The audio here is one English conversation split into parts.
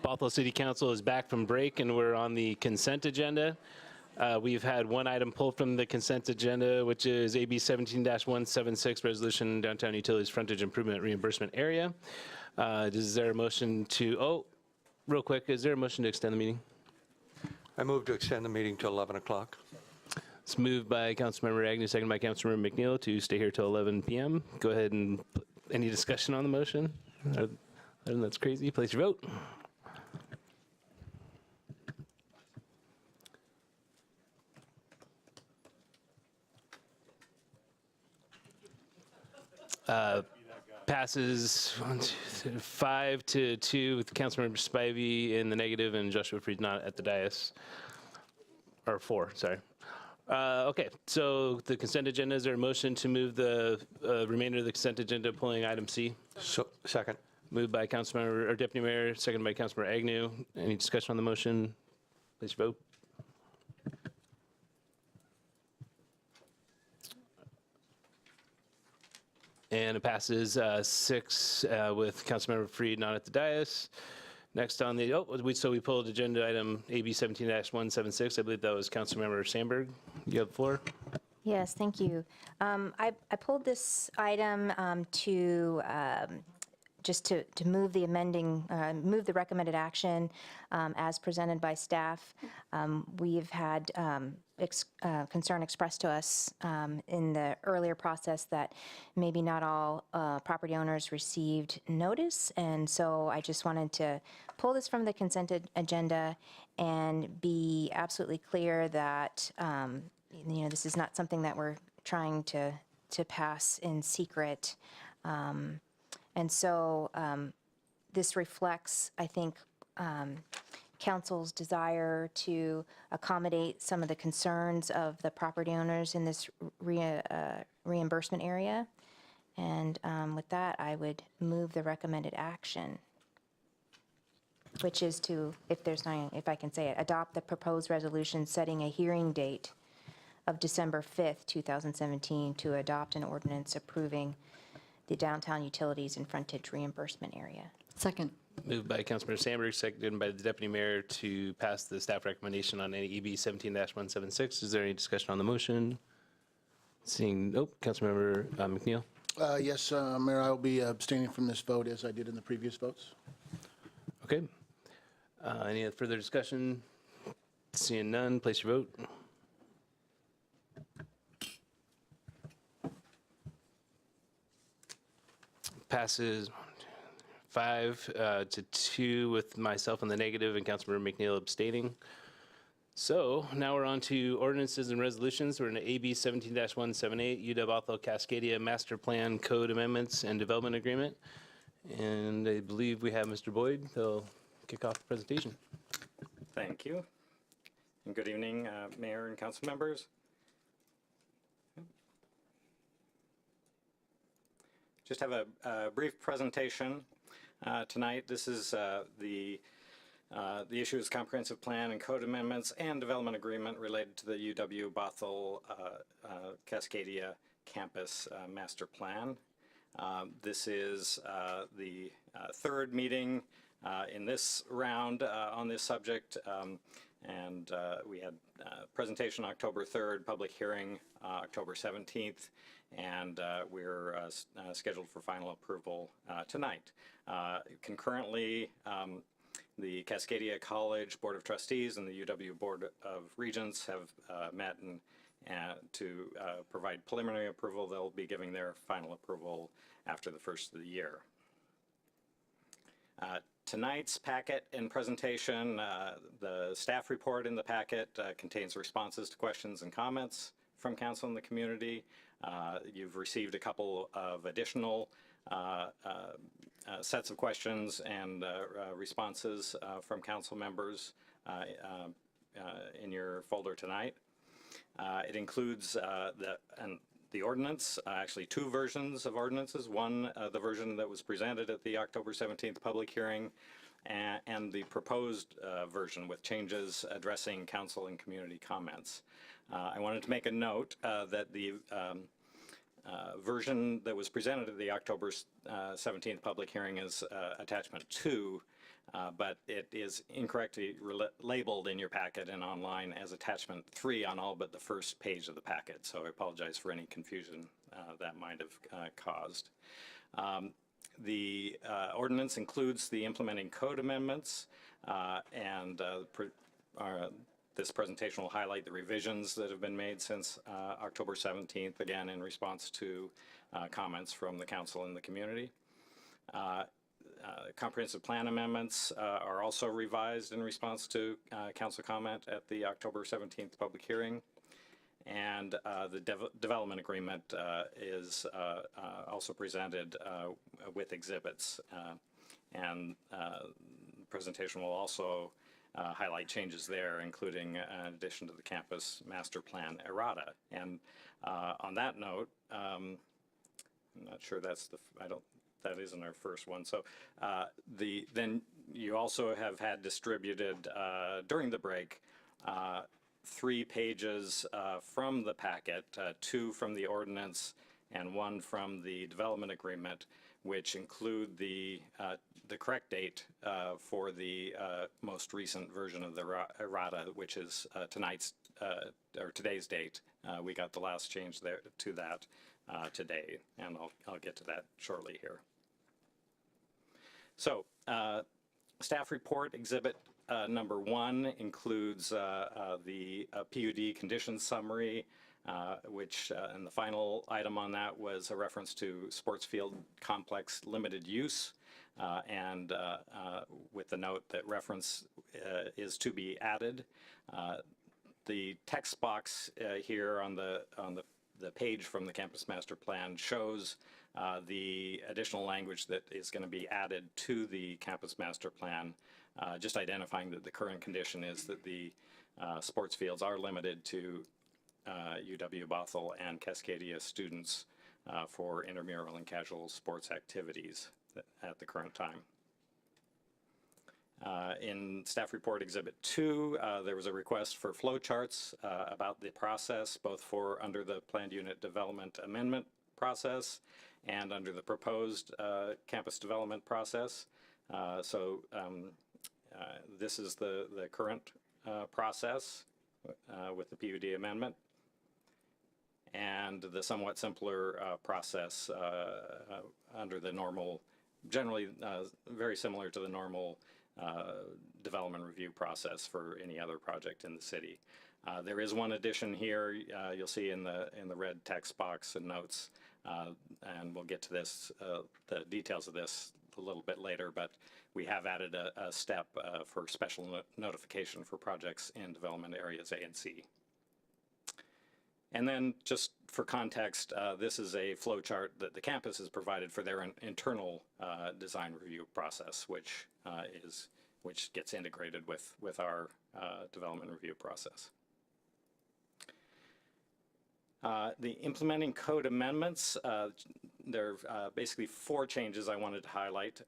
Bothell City Council is back from break and we're on the consent agenda. We've had one item pulled from the consent agenda, which is AB 17-176, Resolution Downtown Utilities Frontage Improvement Reimbursement Area. Is there a motion to, real quick, is there a motion to extend the meeting? I move to extend the meeting to 11 o'clock. It's moved by Councilmember Agnew, seconded by Councilmember McNeil to stay here till 11 p.m. Go ahead and, any discussion on the motion? Other than that's crazy, place your vote. Passes 5-2 with Councilmember Spivey in the negative and Joshua Freed not at the dais. Or 4, sorry. Okay, so the consent agenda, is there a motion to move the remainder of the consent agenda, pulling item C? So, second. Moved by Councilmember, or Deputy Mayor, seconded by Councilmember Agnew. Any discussion on the motion? Please vote. And it passes 6 with Councilmember Freed not at the dais. Next on the, so we pulled agenda item AB 17-176. I believe that was Councilmember Sandberg. You have the floor. Yes, thank you. I pulled this item just to move the move the recommended action as presented by staff. We've had concern expressed to us in the earlier process that maybe not all property owners received notice, and so I just wanted to pull this from the consent agenda and be absolutely clear that this is not something that we're trying to pass in secret. And so this reflects, I think, Council's desire to accommodate some of the concerns of the property owners in this reimbursement area. And with that, I would move the recommended action, which is to, if I can say it, adopt the proposed resolution setting a hearing date of December 5th, 2017 to adopt an ordinance approving the downtown utilities and frontage reimbursement area. Second. Moved by Councilmember Sandberg, seconded by the Deputy Mayor to pass the staff recommendation on AB 17-176. Is there any discussion on the motion? Seeing, Councilmember McNeil. Yes, Mayor, I will be abstaining from this vote as I did in the previous votes. Okay. Any further discussion? Seeing none, place your vote. Passes 5-2 with myself in the negative and Councilmember McNeil abstaining. So now we're on to ordinances and resolutions. We're in AB 17-178, UW-Bothell Cascadia Master Plan Code Amendments and Development Agreement. And I believe we have Mr. Boyd. He'll kick off the presentation. Thank you. And good evening, Mayor and council members. Just have a brief presentation tonight. This is the issues, comprehensive plan and code amendments and development agreement related to the UW-Bothell Cascadia campus master plan. This is the third meeting in this round on this subject, and we had presentation October 3rd, public hearing October 17th, and we're scheduled for final approval tonight. Concurrently, the Cascadia College Board of Trustees and the UW Board of Regents have met and to provide preliminary approval. They'll be giving their final approval after the first of the year. Tonight's packet and presentation, the staff report in the packet contains responses to questions and comments from council and the community. You've received a couple of additional sets of questions and responses from council members in your folder tonight. It includes the ordinance, actually two versions of ordinances. One, the version that was presented at the October 17th public hearing, and the proposed version with changes addressing council and community comments. I wanted to make a note that the version that was presented at the October 17th public hearing is attachment 2. but it is incorrectly labeled in your packet and online as attachment 3 on all but the first page of the packet. So I apologize for any confusion that might have caused. The ordinance includes the implementing code amendments, and this presentation will highlight the revisions that have been made since October 17th, again in response to comments from the council and the community. Comprehensive plan amendments are also revised in response to council comment at the October 17th public hearing. And the development agreement is also presented with exhibits. And the presentation will also highlight changes there, including in addition to the campus master plan errata. And on that note, I'm not sure that's that isn't our first one. So then you also have had distributed during the break 3 pages from the packet, 2 from the ordinance and 1 from the development agreement, which include the correct date for the most recent version of the errata, which is today's date. We got the last change there to that today, and I'll get to that shortly here. So staff report exhibit number 1 includes the PUD condition summary, which and the final item on that was a reference to sports field complex limited use, and with the note that reference is to be added. The text box here on the page from the campus master plan shows the additional language that is going to be added to the campus master plan, just identifying that the current condition is that the sports fields are limited to UW Bothell and Cascadia students for intramural and casual sports activities at the current time. In staff report exhibit 2, there was a request for flow charts about the process, both for under the planned unit development amendment process and under the proposed campus development process. This is the current process with the PUD amendment, and the somewhat simpler process under the normal, generally very similar to the normal development review process for any other project in the city. There is one addition here you'll see in the red text box and notes, and we'll get to this, the details of this a little bit later, but we have added a step for special notification for projects in development areas A and C. And then just for context, this is a flow chart that the campus has provided for their internal design review process, which gets integrated with our development review process. The implementing code amendments, there are basically 4 changes I wanted to highlight.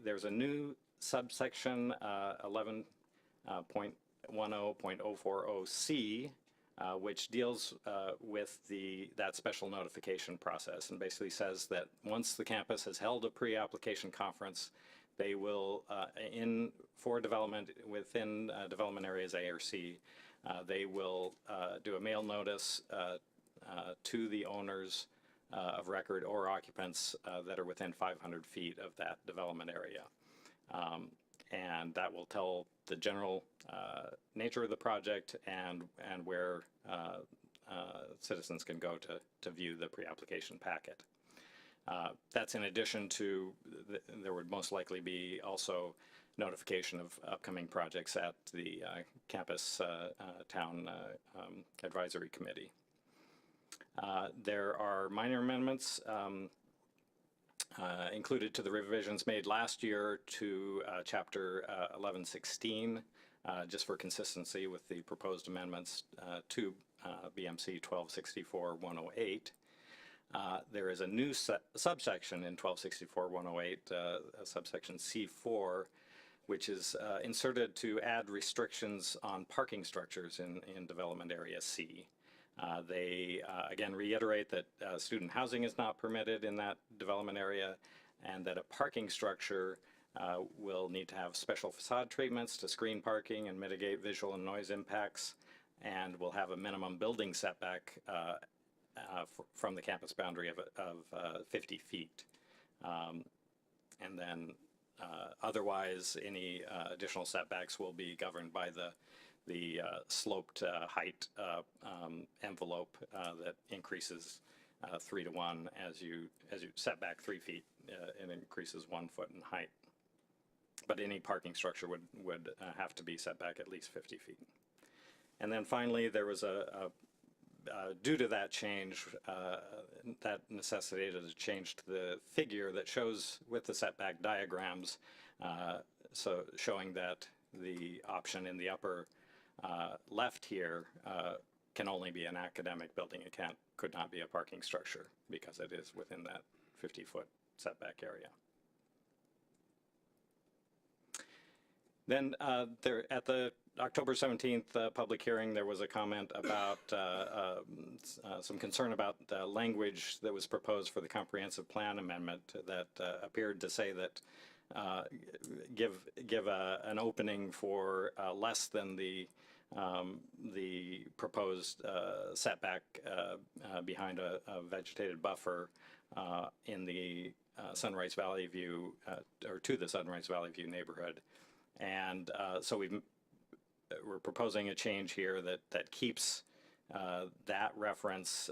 There's a new subsection 11.10.040C, which deals with that special notification process, and basically says that once the campus has held a pre-application conference, they will, for development within development areas A or C, they will do a mail notice to the owners of record or occupants that are within 500 feet of that development area. And that will tell the general nature of the project and where citizens can go to view the pre-application packet. That's in addition to, there would most likely be also notification of upcoming projects at the campus town advisory committee. There are minor amendments included to the revisions made last year to Chapter 1116, just for consistency with the proposed amendments to BMC 1264-108. There is a new subsection in 1264-108, subsection C4, which is inserted to add restrictions on parking structures in development area C. They again reiterate that student housing is not permitted in that development area, and that a parking structure will need to have special facade treatments to screen parking and mitigate visual and noise impacts, and will have a minimum building setback from the campus boundary of 50 feet. And then otherwise, any additional setbacks will be governed by the sloped height envelope that increases 3 to 1 as you set back 3 feet. It increases 1 foot in height. But any parking structure would have to be set back at least 50 feet. And then finally, there was due to that change, that necessitated a change to the figure that shows with the setback diagrams, so showing that the option in the upper left here can only be an academic building. It could not be a parking structure because it is within that 50-foot setback area. Then there, at the October 17th public hearing, there was a comment about some concern about the language that was proposed for the comprehensive plan amendment that appeared to say that give an opening for less than the proposed setback behind a vegetated buffer in the Sunrise Valley View, or to the Sunrise Valley View neighborhood. And so we're proposing a change here that keeps that reference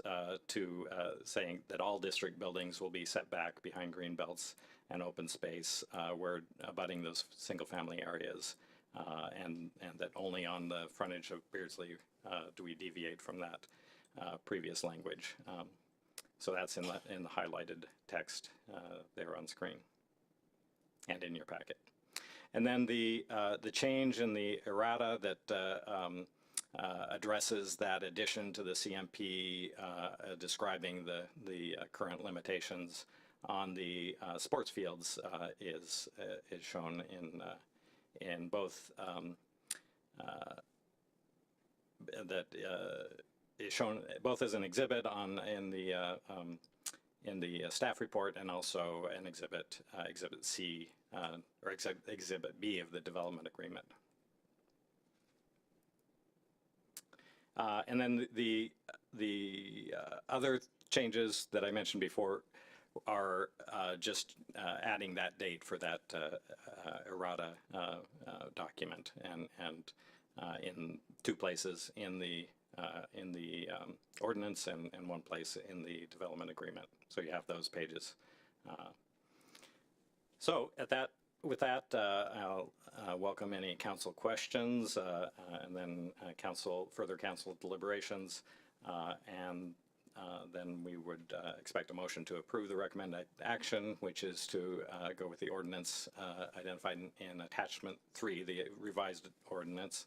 to saying that all district buildings will be set back behind green belts and open space where abutting those single-family areas, and that only on the frontage of Beardsley do we deviate from that previous language. So that's in the highlighted text there on screen and in your packet. And then the change in the errata that addresses that addition to the CMP describing the current limitations on the sports fields is shown in both that is shown both as an exhibit in the staff report, and also an exhibit C or exhibit B of the development agreement. And then the other changes that I mentioned before are just adding that date for that errata document, and in 2 places in the ordinance and 1 place in the development agreement. So you have those pages. So with that, I'll welcome any council questions, and then further council deliberations, and then we would expect a motion to approve the recommended action, which is to go with the ordinance identified in attachment 3, the revised ordinance,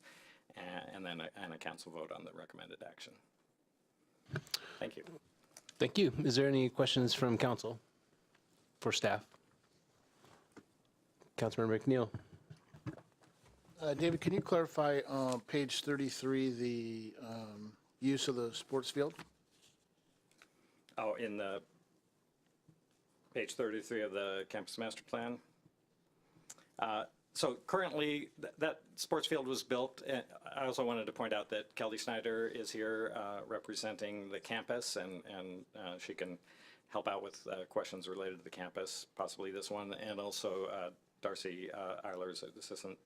and then a council vote on the recommended action. Thank you. Thank you. Is there any questions from council for staff? Councilmember McNeil. David, can you clarify page 33, the use of the sports field? Oh, in the page 33 of the campus master plan. So currently, that sports field was built. I also wanted to point out that Kelly Snyder is here representing the campus, and she can help out with questions related to the campus, possibly this one, and also Darcy Eilers, assistant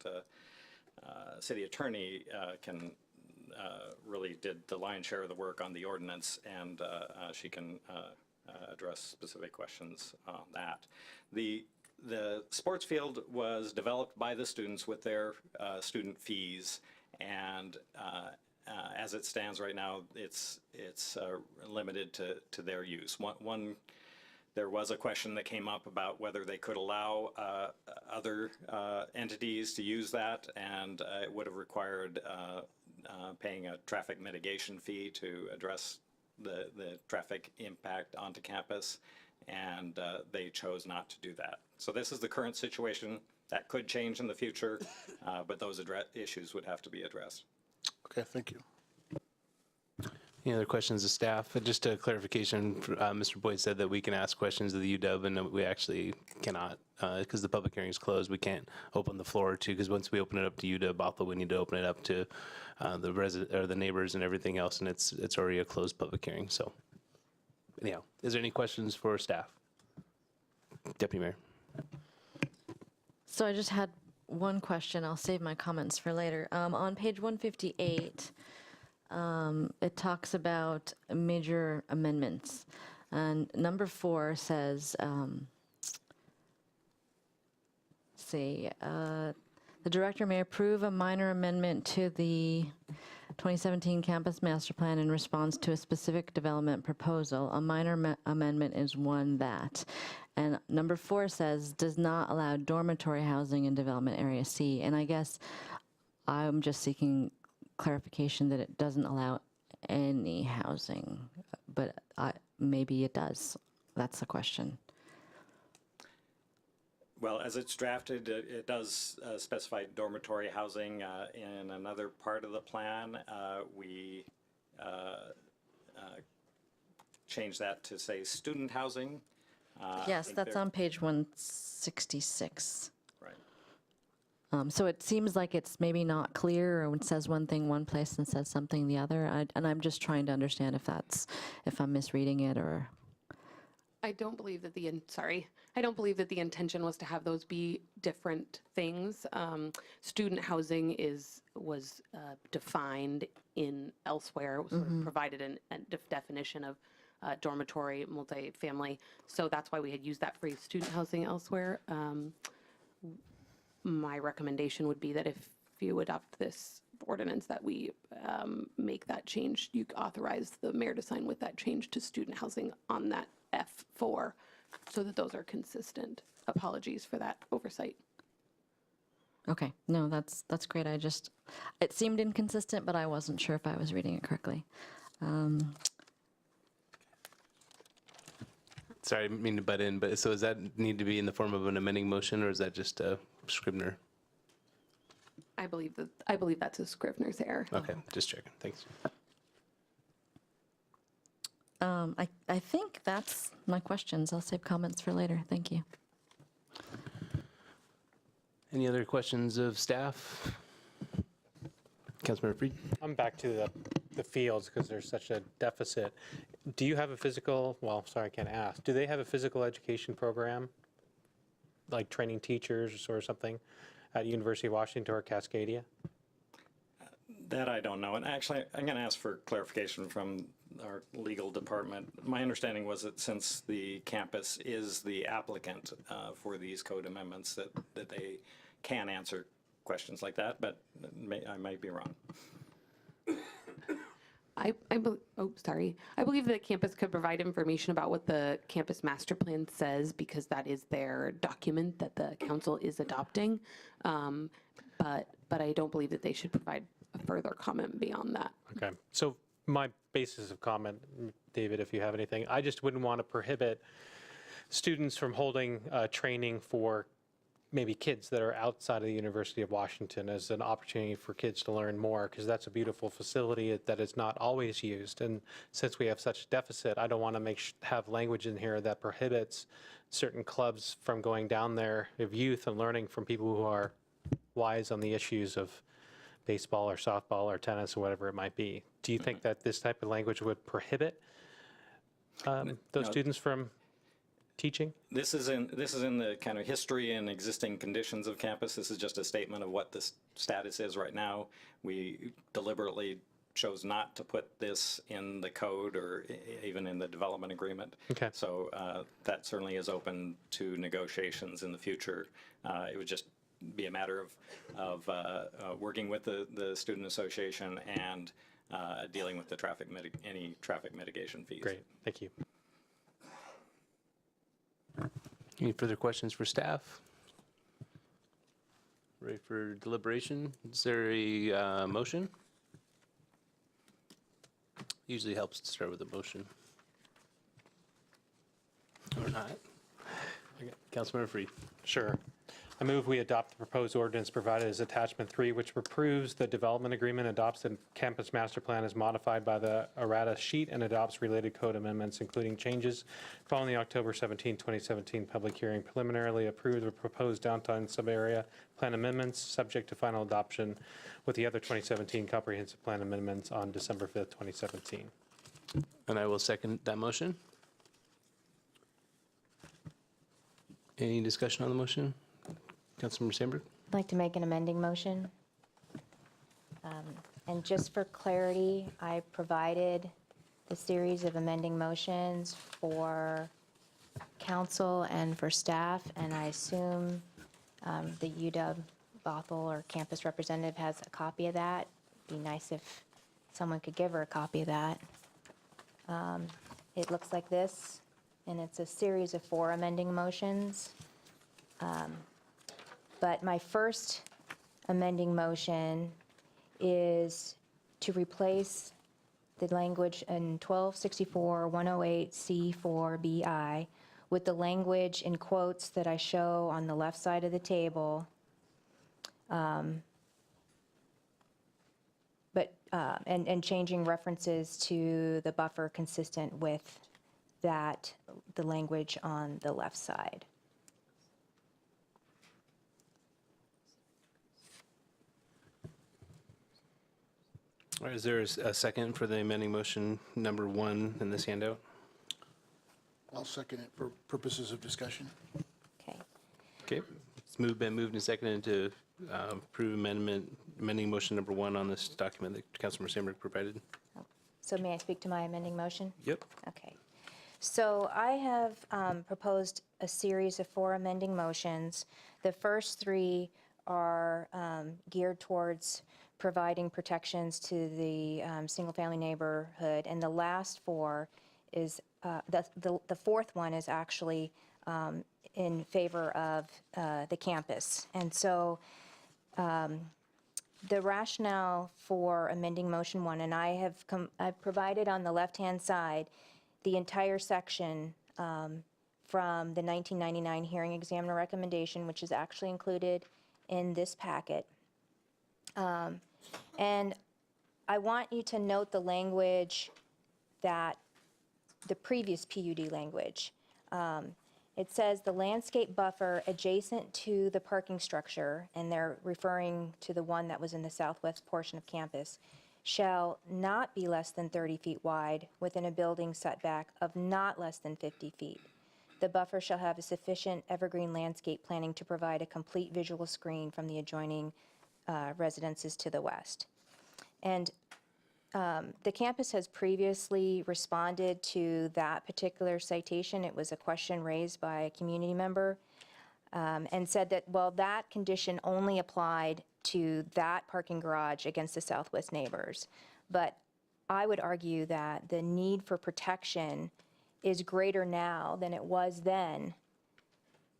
city attorney, really did the lion's share of the work on the ordinance, and she can address specific questions on that. The sports field was developed by the students with their student fees, and as it stands right now, it's limited to their use. There was a question that came up about whether they could allow other entities to use that, and it would have required paying a traffic mitigation fee to address the traffic impact onto campus, and they chose not to do that. So this is the current situation. That could change in the future, but those issues would have to be addressed. Okay, thank you. Any other questions of staff? Just a clarification, Mr. Boyd said that we can ask questions of the UW, and we actually cannot, because the public hearing is closed. We can't open the floor to, because once we open it up to UW Bothell, we need to open it up to the resident or the neighbors and everything else, and it's already a closed public hearing. So, anyhow, is there any questions for staff? Deputy Mayor. So I just had one question. I'll save my comments for later. On page 158, it talks about major amendments. And number 4 says, the director may approve a minor amendment to the 2017 campus master plan in response to a specific development proposal. A minor amendment is one that. And number 4 says, does not allow dormitory housing in development area C. And I guess I'm just seeking clarification that it doesn't allow any housing, but maybe it does. That's the question. Well, as it's drafted, it does specify dormitory housing in another part of the plan. We changed that to say student housing. Yes, that's on page 166. Right. So it seems like it's maybe not clear, or it says one thing one place and says something the other. And I'm just trying to understand if I'm misreading it or. I don't believe that I don't believe that the intention was to have those be different things. Student housing was defined in elsewhere, sort of provided a definition of dormitory, multifamily. So that's why we had used that phrase, student housing, elsewhere. My recommendation would be that if you adopt this ordinance, that we make that change. You authorize the mayor to sign with that change to student housing on that F4 so that those are consistent. Apologies for that oversight. Okay, no, that's great. It seemed inconsistent, but I wasn't sure if I was reading it correctly. Sorry, I didn't mean to butt in, but so does that need to be in the form of an amending motion, or is that just a Scribner? I believe that's a Scrivener's error. Okay, just checking. Thanks. I think that's my questions. I'll save comments for later. Thank you. Any other questions of staff? Councilmember Freed? I'm back to the fields because there's such a deficit. Do you have a physical, well, sorry, I can't ask. Do they have a physical education program, like training teachers or something at University of Washington or Cascadia? That I don't know. And actually, I'm going to ask for clarification from our legal department. My understanding was that since the campus is the applicant for these code amendments, that they can answer questions like that, but I might be wrong. I believe the campus could provide information about what the campus master plan says because that is their document that the council is adopting. But I don't believe that they should provide a further comment beyond that. Okay, so my basis of comment, David, if you have anything, I just wouldn't want to prohibit students from holding training for maybe kids that are outside of the University of Washington as an opportunity for kids to learn more, because that's a beautiful facility that is not always used. And since we have such deficit, I don't want to have language in here that prohibits certain clubs from going down there of youth and learning from people who are wise on the issues of baseball or softball or tennis or whatever it might be. Do you think that this type of language would prohibit those students from teaching? This is in the kind of history and existing conditions of campus. This is just a statement of what the status is right now. We deliberately chose not to put this in the code or even in the development agreement. Okay. So that certainly is open to negotiations in the future. It would just be a matter of working with the student association and dealing with the any traffic mitigation fees. Great, thank you. Any further questions for staff? Ready for deliberation? Is there a motion? Usually helps to start with a motion. Or not. Okay. Councilmember Freed. Sure. I move we adopt the proposed ordinance provided as attachment 3, which approves the development agreement, adopts the campus master plan as modified by the errata sheet, and adopts related code amendments, including changes following the October 17, 2017 public hearing. Preliminarily approve the proposed downtown sub-area plan amendments, subject to final adoption with the other 2017 comprehensive plan amendments on December 5th, 2017. And I will second that motion. Any discussion on the motion? Councilmember Sandberg? I'd like to make an amending motion. And just for clarity, I provided the series of amending motions for council and for staff, and I assume the UW Bothell or campus representative has a copy of that. It'd be nice if someone could give her a copy of that. It looks like this, and it's a series of 4 amending motions. But my first amending motion is to replace the language in 1264-108C4BI with the language in quotes that I show on the left side of the table. And changing references to the buffer consistent with that, the language on the left side. All right, is there a second for the amending motion number 1 in this handout? I'll second it for purposes of discussion. Okay. Okay, it's been moved and seconded to approve amending motion number 1 on this document that Councilmember Sandberg provided. So may I speak to my amending motion? Yep. Okay. So I have proposed a series of 4 amending motions. The first 3 are geared towards providing protections to the single-family neighborhood, and the last 4 is, the fourth one is actually in favor of the campus. And so the rationale for amending motion 1, and I've provided on the left-hand side the entire section from the 1999 hearing examiner recommendation, which is actually included in this packet. And I want you to note the language that the previous PUD language. It says the landscape buffer adjacent to the parking structure, and they're referring to the one that was in the southwest portion of campus, shall not be less than 30 feet wide within a building setback of not less than 50 feet. The buffer shall have a sufficient evergreen landscape planting to provide a complete visual screen from the adjoining residences to the west. And the campus has previously responded to that particular citation. It was a question raised by a community member and said that, well, that condition only applied to that parking garage against the southwest neighbors. But I would argue that the need for protection is greater now than it was then,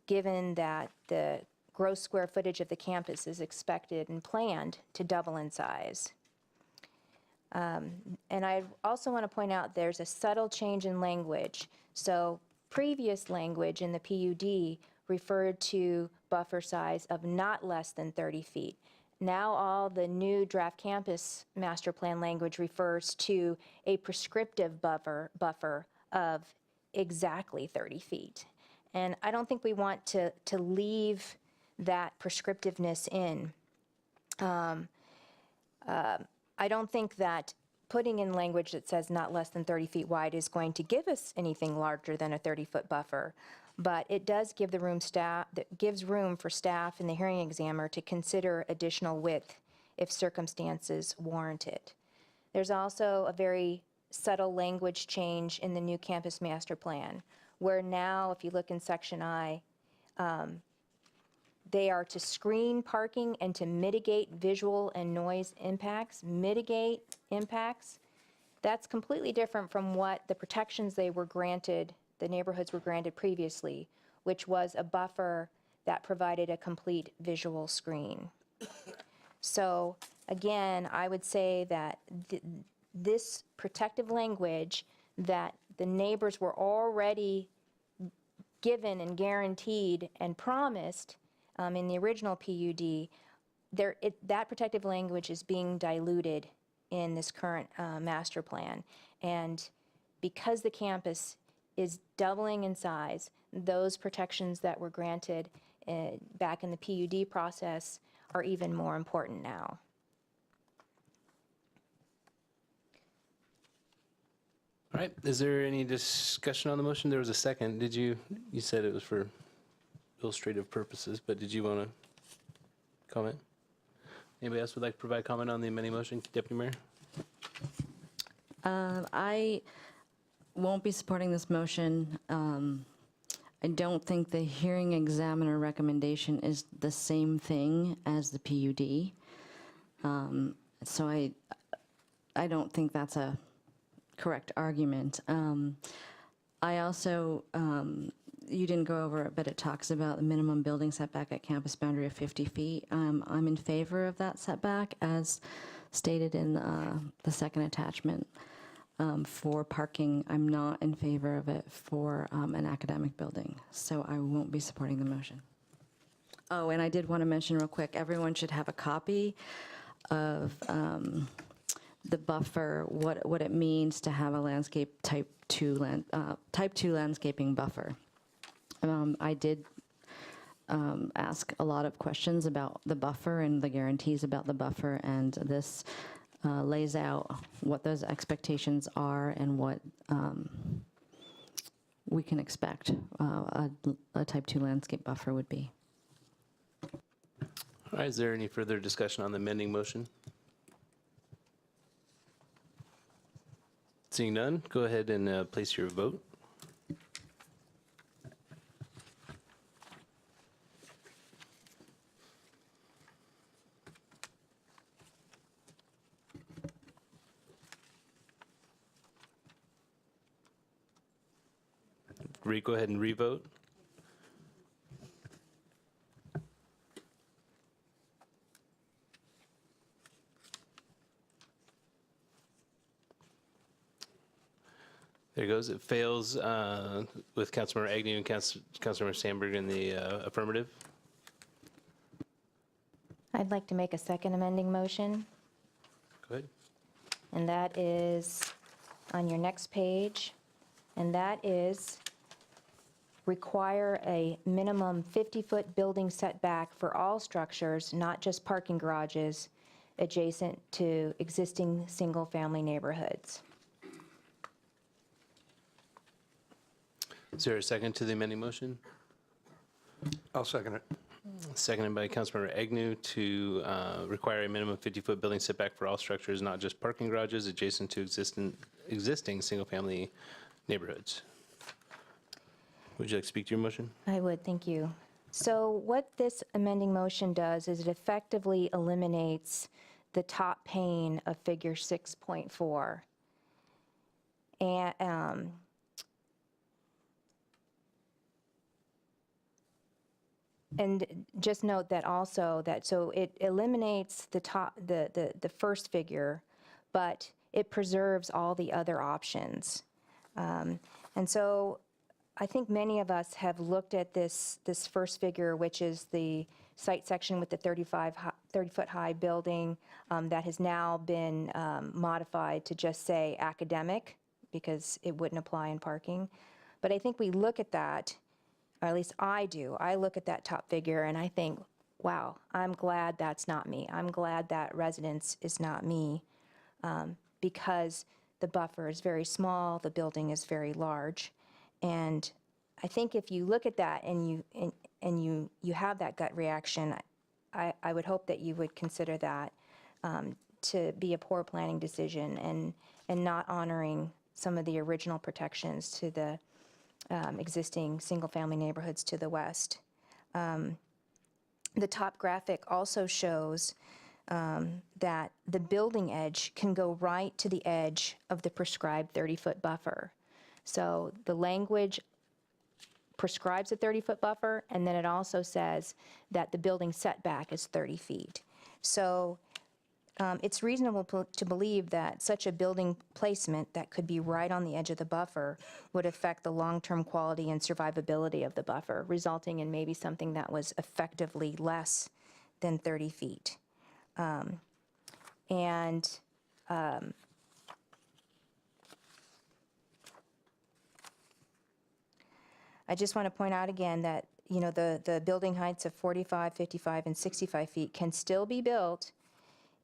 given that the gross square footage of the campus is expected and planned to double in size. And I also want to point out there's a subtle change in language. So previous language in the PUD referred to buffer size of not less than 30 feet. Now all the new draft campus master plan language refers to a prescriptive buffer of exactly 30 feet. And I don't think we want to leave that prescriptiveness in. I don't think that putting in language that says not less than 30 feet wide is going to give us anything larger than a 30-foot buffer, but it does give gives room for staff and the hearing examiner to consider additional width if circumstances warrant it. There's also a very subtle language change in the new campus master plan, where now, if you look in section I, they are to screen parking and to mitigate visual and noise impacts. Mitigate impacts, that's completely different from what the protections they were granted, the neighborhoods were granted previously, which was a buffer that provided a complete visual screen. So again, I would say that this protective language that the neighbors were already given and guaranteed and promised in the original PUD, that protective language is being diluted in this current master plan. And because the campus is doubling in size, those protections that were granted back in the PUD process are even more important now. All right, is there any discussion on the motion? There was a second. You said it was for illustrative purposes, but did you want to comment? Anybody else would like to provide comment on the amending motion? Deputy Mayor? I won't be supporting this motion. I don't think the hearing examiner recommendation is the same thing as the PUD. So I don't think that's a correct argument. I also, you didn't go over it, but it talks about the minimum building setback at campus boundary of 50 feet. I'm in favor of that setback as stated in the second attachment. For parking, I'm not in favor of it for an academic building, so I won't be supporting the motion. Oh, and I did want to mention real quick, everyone should have a copy of the buffer, what it means to have a landscape type 2 landscaping buffer. I did ask a lot of questions about the buffer and the guarantees about the buffer, and this lays out what those expectations are and what we can expect a type 2 landscape buffer would be. All right, is there any further discussion on the amending motion? Seeing none, go ahead and place your vote. Go ahead and re-vote. There it goes. It fails with Councilmember Agnew and Councilmember Sandberg in the affirmative. I'd like to make a second amending motion, Go ahead. and that is on your next page, and that is require a minimum 50-foot building setback for all structures, not just parking garages, adjacent to existing single-family neighborhoods. Is there a second to the amending motion? I'll second it. Seconded by Councilmember Agnew to require a minimum 50-foot building setback for all structures, not just parking garages, adjacent to existing single-family neighborhoods. Would you like to speak to your motion? I would, thank you. So what this amending motion does is it effectively eliminates the top pane of figure 6.4. And just note that also that, so it eliminates the first figure, but it preserves all the other options. And so I think many of us have looked at this first figure, which is the site section with the 30-foot high building that has now been modified to just say academic, because it wouldn't apply in parking. But I think we look at that, or at least I do, I look at that top figure and I think, wow, I'm glad that's not me. I'm glad that residence is not me, because the buffer is very small, the building is very large. And I think if you look at that and you have that gut reaction, I would hope that you would consider that to be a poor planning decision and not honoring some of the original protections to the existing single-family neighborhoods to the west. The top graphic also shows that the building edge can go right to the edge of the prescribed 30-foot buffer. So the language prescribes a 30-foot buffer, and then it also says that the building setback is 30 feet. So it's reasonable to believe that such a building placement that could be right on the edge of the buffer would affect the long-term quality and survivability of the buffer, resulting in maybe something that was effectively less than 30 feet. I just want to point out again that, you know, the building heights of 45, 55, and 65 feet can still be built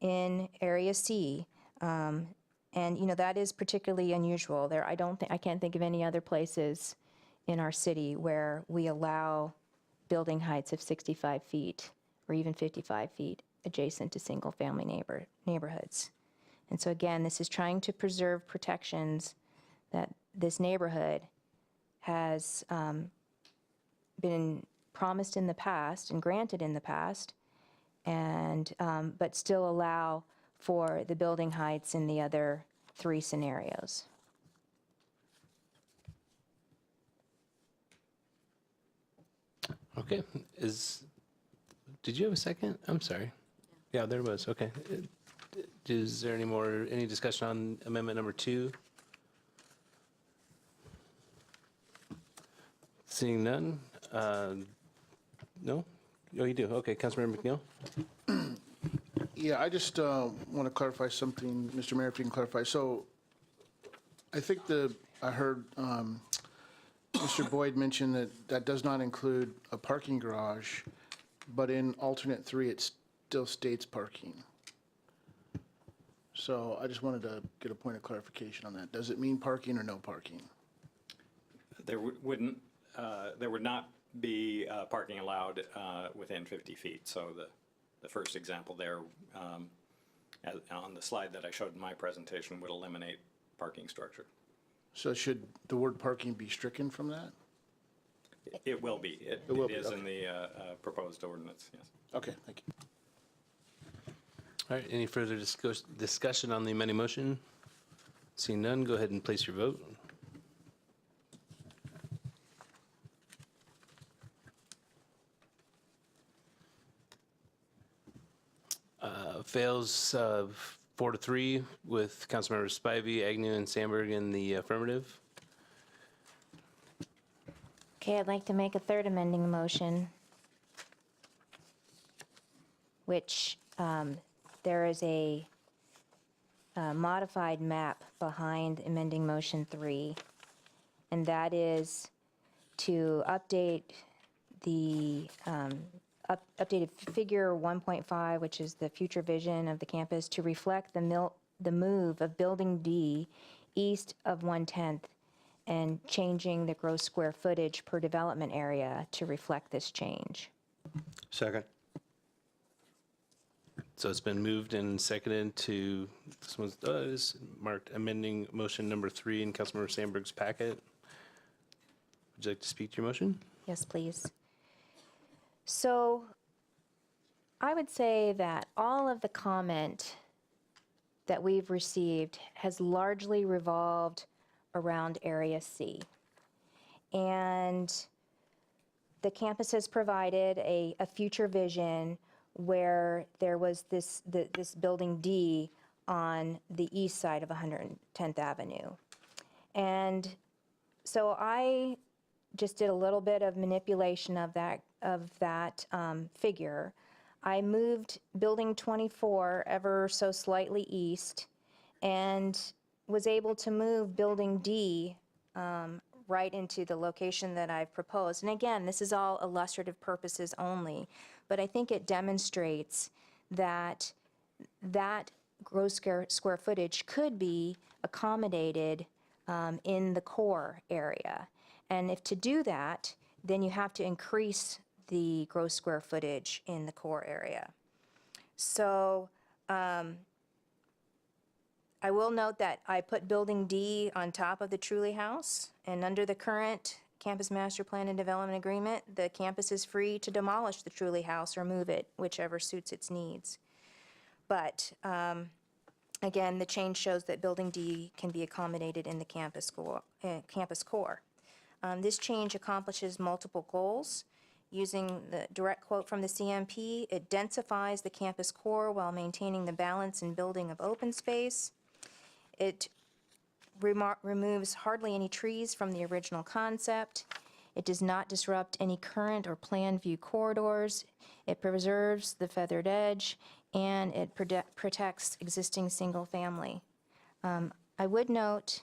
in Area C. And, you know, that is particularly unusual. I can't think of any other places in our city where we allow building heights of 65 feet or even 55 feet adjacent to single-family neighborhoods. And so again, this is trying to preserve protections that this neighborhood has been promised in the past and granted in the past, and but still allow for the building heights in the other 3 scenarios. Okay, did you have a second? I'm sorry. Yeah, there was, okay. Is there any discussion on amendment number 2? Seeing none? No? Oh, you do, okay. Councilmember McNeil? Yeah, I just want to clarify something, Mr. Mayor, if you can clarify. So I think I heard Mr. Boyd mention that does not include a parking garage, but in alternate 3, it still states parking. So I just wanted to get a point of clarification on that. Does it mean parking or no parking? There would not be parking allowed within 50 feet. So the first example there on the slide that I showed in my presentation would eliminate parking structure. So should the word parking be stricken from that? It will be. It will be, is okay. in the proposed ordinance, yes. Okay, thank you. All right, any further discussion on the amending motion? Seeing none, go ahead and place your vote. Fails 4-3 with Councilmembers Spivey, Agnew, and Sandberg in the affirmative. Okay, I'd like to make a third amending motion, which there is a modified map behind amending motion 3, and that is to update the updated figure 1.5, which is the future vision of the campus, to reflect the move of Building D east of 1/10 and changing the gross square footage per development area to reflect this change. Second. So it's been moved and seconded to, this one is marked amending motion number 3 in Councilmember Sandberg's packet. Would you like to speak to your motion? Yes, please. So I would say that all of the comment that we've received has largely revolved around Area C. And the campus has provided a future vision where there was this Building D on the east side of 110th Avenue. And so I just did a little bit of manipulation of that figure. I moved Building 24 ever so slightly east and was able to move Building D right into the location that I've proposed. And again, this is all illustrative purposes only, but I think it demonstrates that gross square footage could be accommodated in the core area. And if to do that, then you have to increase the gross square footage in the core area. So I will note that I put Building D on top of the Truly House, and under the current Campus Master Plan and Development Agreement, the campus is free to demolish the Truly House or move it, whichever suits its needs. But again, the change shows that Building D can be accommodated in the campus core. This change accomplishes multiple goals. using the direct quote from the CMP, it densifies the campus core while maintaining the balance and building of open space. It removes hardly any trees from the original concept. It does not disrupt any current or planned view corridors. It preserves the feathered edge, and it protects existing single-family. I would note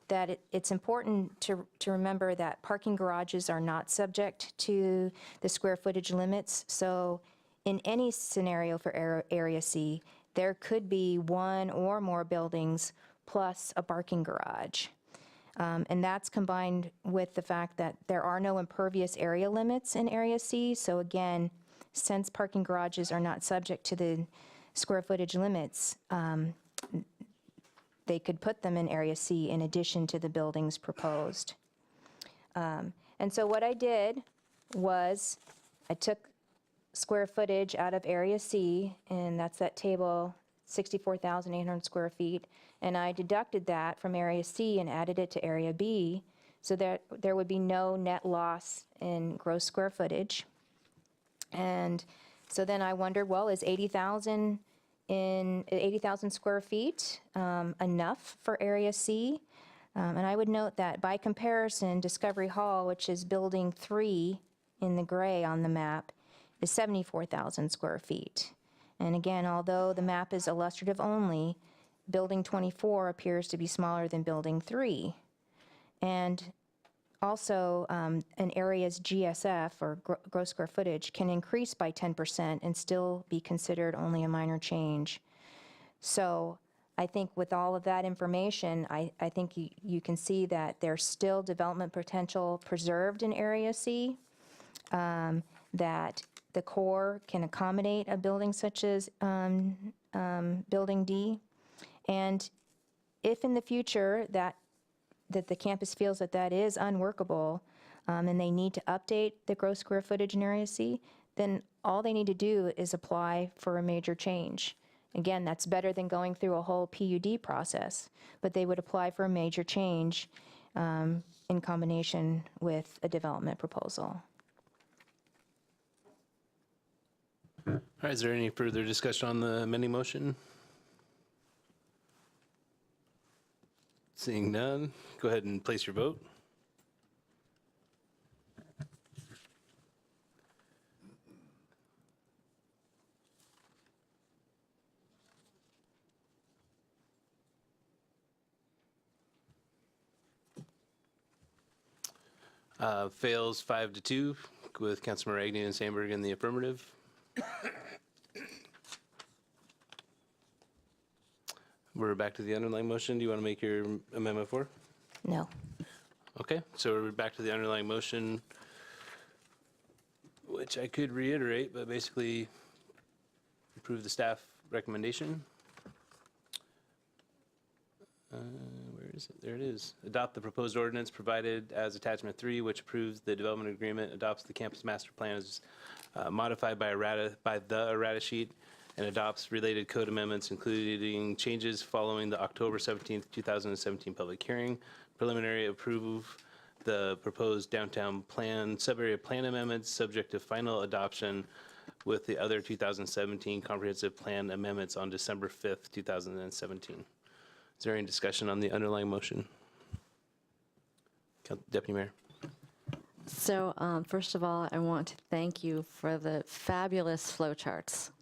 that it's important to remember that parking garages are not subject to the square footage limits. So in any scenario for Area C, there could be one or more buildings plus a parking garage. And that's combined with the fact that there are no impervious area limits in Area C. So again, since parking garages are not subject to the square footage limits, they could put them in Area C in addition to the buildings proposed. And so what I did was I took square footage out of Area C, and that's that table, 64,800 square feet, and I deducted that from Area C and added it to Area B so that there would be no net loss in gross square footage. And so then I wondered, well, is 80,000 square feet enough for Area C? And I would note that by comparison, Discovery Hall, which is building 3 in the gray on the map, is 74,000 square feet. And again, although the map is illustrative only, building 24 appears to be smaller than building 3. And also, an area's GSF, or gross square footage, can increase by 10% and still be considered only a minor change. So I think with all of that information, I think you can see that there's still development potential preserved in Area C, that the core can accommodate a building such as Building D. And if in the future that the campus feels that is unworkable, and they need to update the gross square footage in Area C, then all they need to do is apply for a major change. Again, that's better than going through a whole PUD process, but they would apply for a major change in combination with a development proposal. All right, is there any further discussion on the amending motion? Seeing none, go ahead and place your vote. Fails 5-2 with Councilmember Agnew and Sandberg in the affirmative. We're back to the underlying motion. Do you want to make your amendment 4? No. Okay, so we're back to the underlying motion, which I could reiterate, but basically approve the staff recommendation. Where is it? There it is. Adopt the proposed ordinance provided as attachment 3, which approves the development agreement, adopts the campus master plan as modified by the errata sheet, and adopts related code amendments, including changes following the October 17th, 2017 public hearing. Preliminary approve the proposed downtown plan, sub-area plan amendments, subject to final adoption with the other 2017 comprehensive plan amendments on December 5th, 2017. Is there any discussion on the underlying motion? Deputy Mayor. So first of all, I want to thank you for the fabulous flowcharts.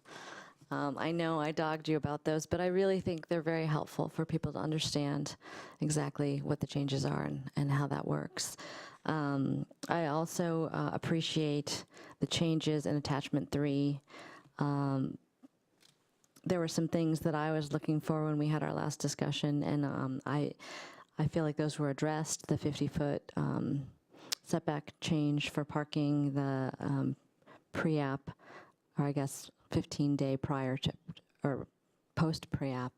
I know I dogged you about those, but I really think they're very helpful for people to understand exactly what the changes are and how that works. I also appreciate the changes in attachment 3. There were some things that I was looking for when we had our last discussion, and I feel like those were addressed. The 50-foot setback change for parking, the pre-app, or I guess 15-day prior to or post pre-app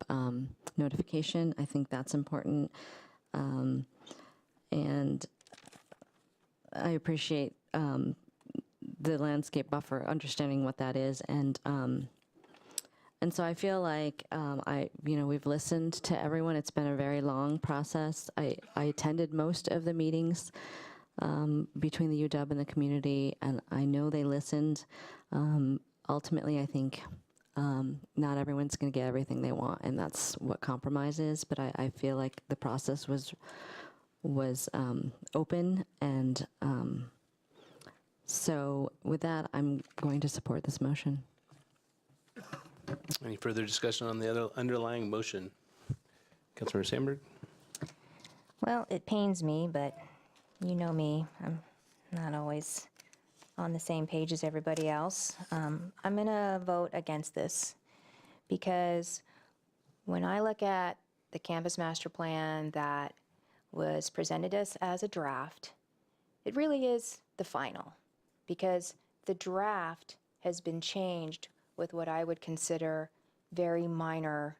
notification. I think that's important, and I appreciate the landscape buffer, understanding what that is, and so I feel like we've listened to everyone. It's been a very long process. I attended most of the meetings. between the UW and the community, and I know they listened. Ultimately, I think not everyone's going to get everything they want, and that's what compromise is, but I feel like the process was open, and so with that, I'm going to support this motion. Any further discussion on the other underlying motion? Councilmember Sandberg? Well, it pains me, but you know me, I'm not always on the same page as everybody else. I'm going to vote against this because when I look at the campus master plan that was presented us as a draft, it really is the final, because the draft has been changed with what I would consider very minor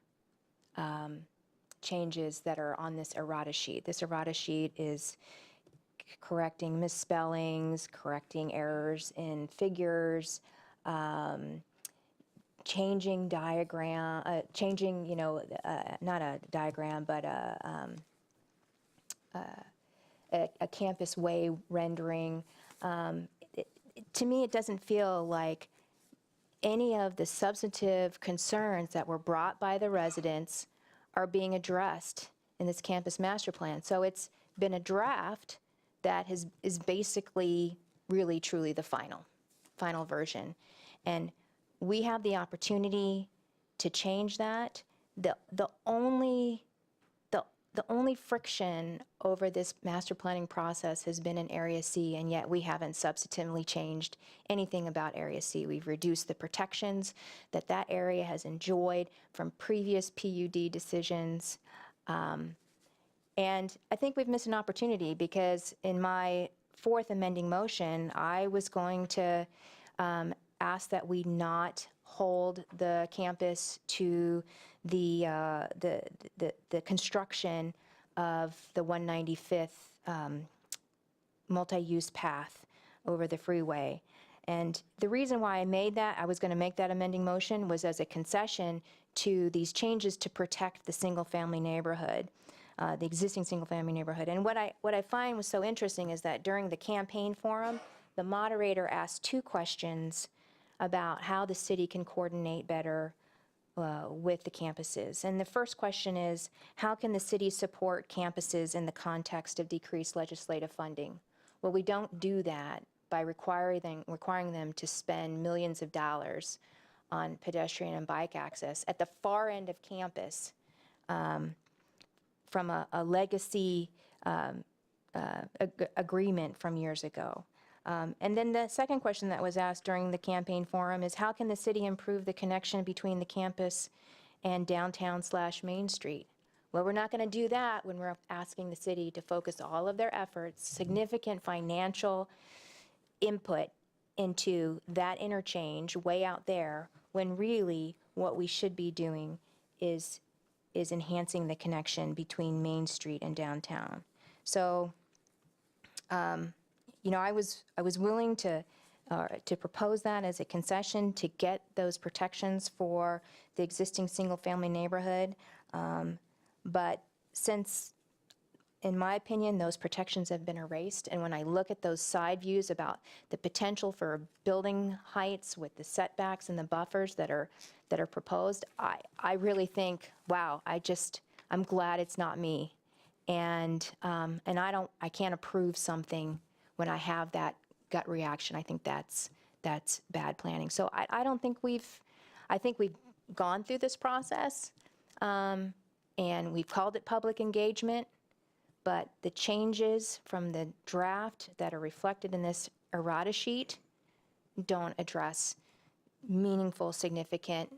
changes that are on this errata sheet. This errata sheet is correcting misspellings, correcting errors in figures, changing diagram, changing, not a diagram, but a campus way rendering. To me, it doesn't feel like any of the substantive concerns that were brought by the residents are being addressed in this campus master plan. So it's been a draft that is basically really truly the final version. And we have the opportunity to change that. The only friction over this master planning process has been in Area C, and yet we haven't substantively changed anything about Area C. We've reduced the protections that area has enjoyed from previous PUD decisions. And I think we've missed an opportunity, because in my fourth amending motion, I was going to ask that we not hold the campus to the construction of the 195th multi-use path over the freeway. And the reason why I was going to make that amending motion was as a concession to these changes to protect the single-family neighborhood, the existing single-family neighborhood. And what I find was so interesting is that during the campaign forum, the moderator asked two questions about how the city can coordinate better with the campuses. And the first question is, how can the city support campuses in the context of decreased legislative funding? Well, we don't do that by requiring them to spend millions of dollars on pedestrian and bike access at the far end of campus, from a legacy agreement from years ago. And then the second question that was asked during the campaign forum is, how can the city improve the connection between the campus and downtown/Main Street? Well, we're not going to do that when we're asking the city to focus all of their efforts, significant financial input into that interchange way out there, when really what we should be doing is enhancing the connection between Main Street and downtown. So, I was willing to propose that as a concession to get those protections for the existing single-family neighborhood. But since, in my opinion, those protections have been erased, and when I look at those side views about the potential for building heights with the setbacks and the buffers that are proposed, I really think, wow, I'm glad it's not me. And I can't approve something when I have that gut reaction. I think that's bad planning. So I think we've gone through this process, and we've called it public engagement, but the changes from the draft that are reflected in this errata sheet don't address meaningful, significant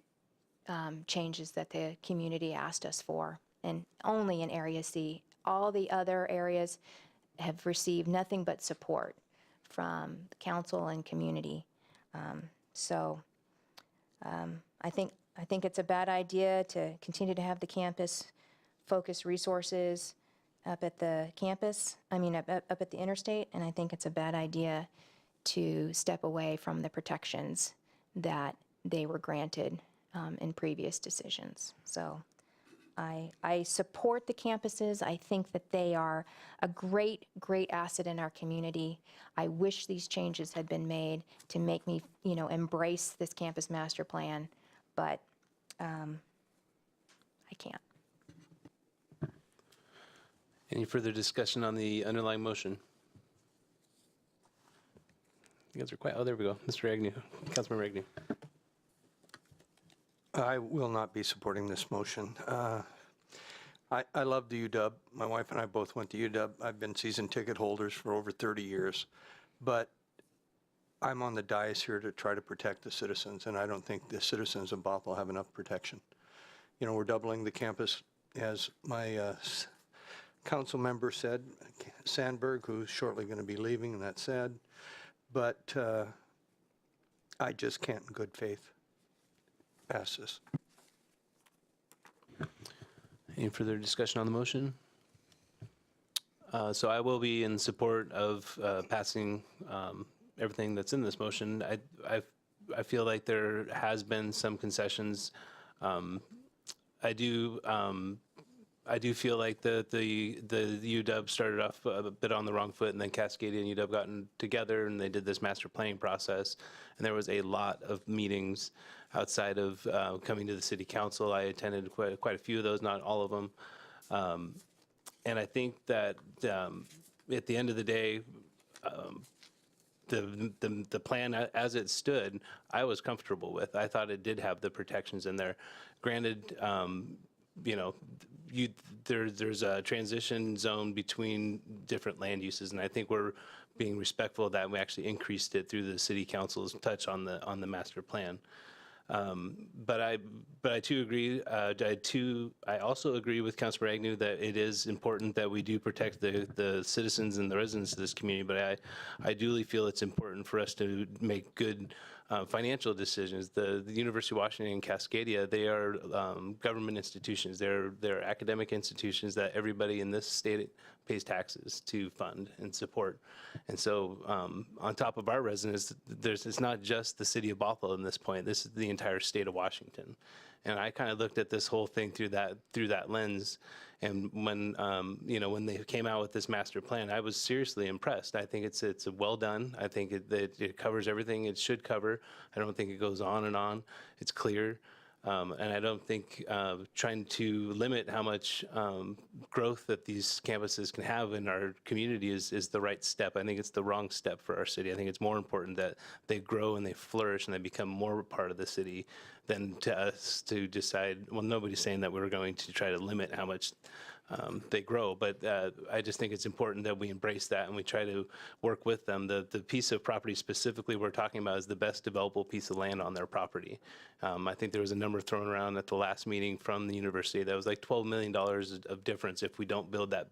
changes that the community asked us for, and only in Area C. All the other areas have received nothing but support from the council and community. I think it's a bad idea to continue to have the campus focus resources up at the campus, up at the interstate, and I think it's a bad idea to step away from the protections that they were granted in previous decisions. So I support the campuses. I think that they are a great, great asset in our community. I wish these changes had been made to make me, embrace this campus master plan, but I can't. Any further discussion on the underlying motion? You guys are quiet. Oh, there we go. Mr. Agnew, Councilmember Agnew. I will not be supporting this motion. I love the UW. My wife and I both went to UW. I've been season ticket holders for over 30 years. But I'm on the dais here to try to protect the citizens, and I don't think the citizens of Bothell have enough protection. We're doubling the campus, as my council member said, Sandberg, who's shortly going to be leaving, and that's sad. But I just can't in good faith pass this. Any further discussion on the motion? So I will be in support of passing everything that's in this motion. I feel like there has been some concessions. I do feel like the UW started off a bit on the wrong foot, and then Cascadia and UW gotten together and they did this master planning process, and there was a lot of meetings outside of coming to the city council. I attended quite a few of those, not all of them. And I think that at the end of the day, the plan as it stood, I was comfortable with. I thought it did have the protections in there. Granted, there's a transition zone between different land uses, and I think we're being respectful of that. And we actually increased it through the city council's touch on the master plan. But I too agree. I also agree with Councilor Agnew that it is important that we do protect the citizens and the residents of this community. But I duly feel it's important for us to make good financial decisions. The University of Washington and Cascadia, they are government institutions. They're academic institutions that everybody in this state pays taxes to fund and support. And so on top of our residents, it's not just the city of Bothell at this point. This is the entire state of Washington. And I kind of looked at this whole thing through that lens. And when when they came out with this master plan, I was seriously impressed. I think it's well done. I think it covers everything it should cover. I don't think it goes on and on. It's clear. And I don't think trying to limit how much growth that these campuses can have in our community is the right step. I think it's the wrong step for our city. I think it's more important that they grow and they flourish and they become more part of the city than to us to decide. Well, nobody's saying that we're going to try to limit how much they grow, but I just think it's important that we embrace that and we try to work with them. The piece of property specifically we're talking about is the best developable piece of land on their property. I think there was a number thrown around at the last meeting from the university that was like $12 million of difference if we don't build a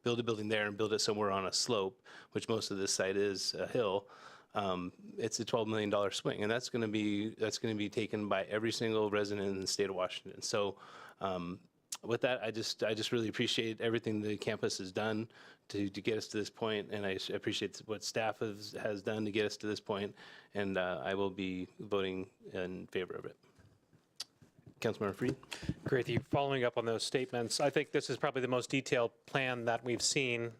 building there and build it somewhere on a slope, which most of this site is a hill. It's a $12 million swing, and that's going to be taken by every single resident in the state of Washington. So. With that, I just really appreciate everything the campus has done to get us to this point, and I appreciate what staff has done to get us to this point, and I will be voting in favor of it. Councilmember Freed. Great. Following up on those statements, I think this is probably the most detailed plan that we've seen,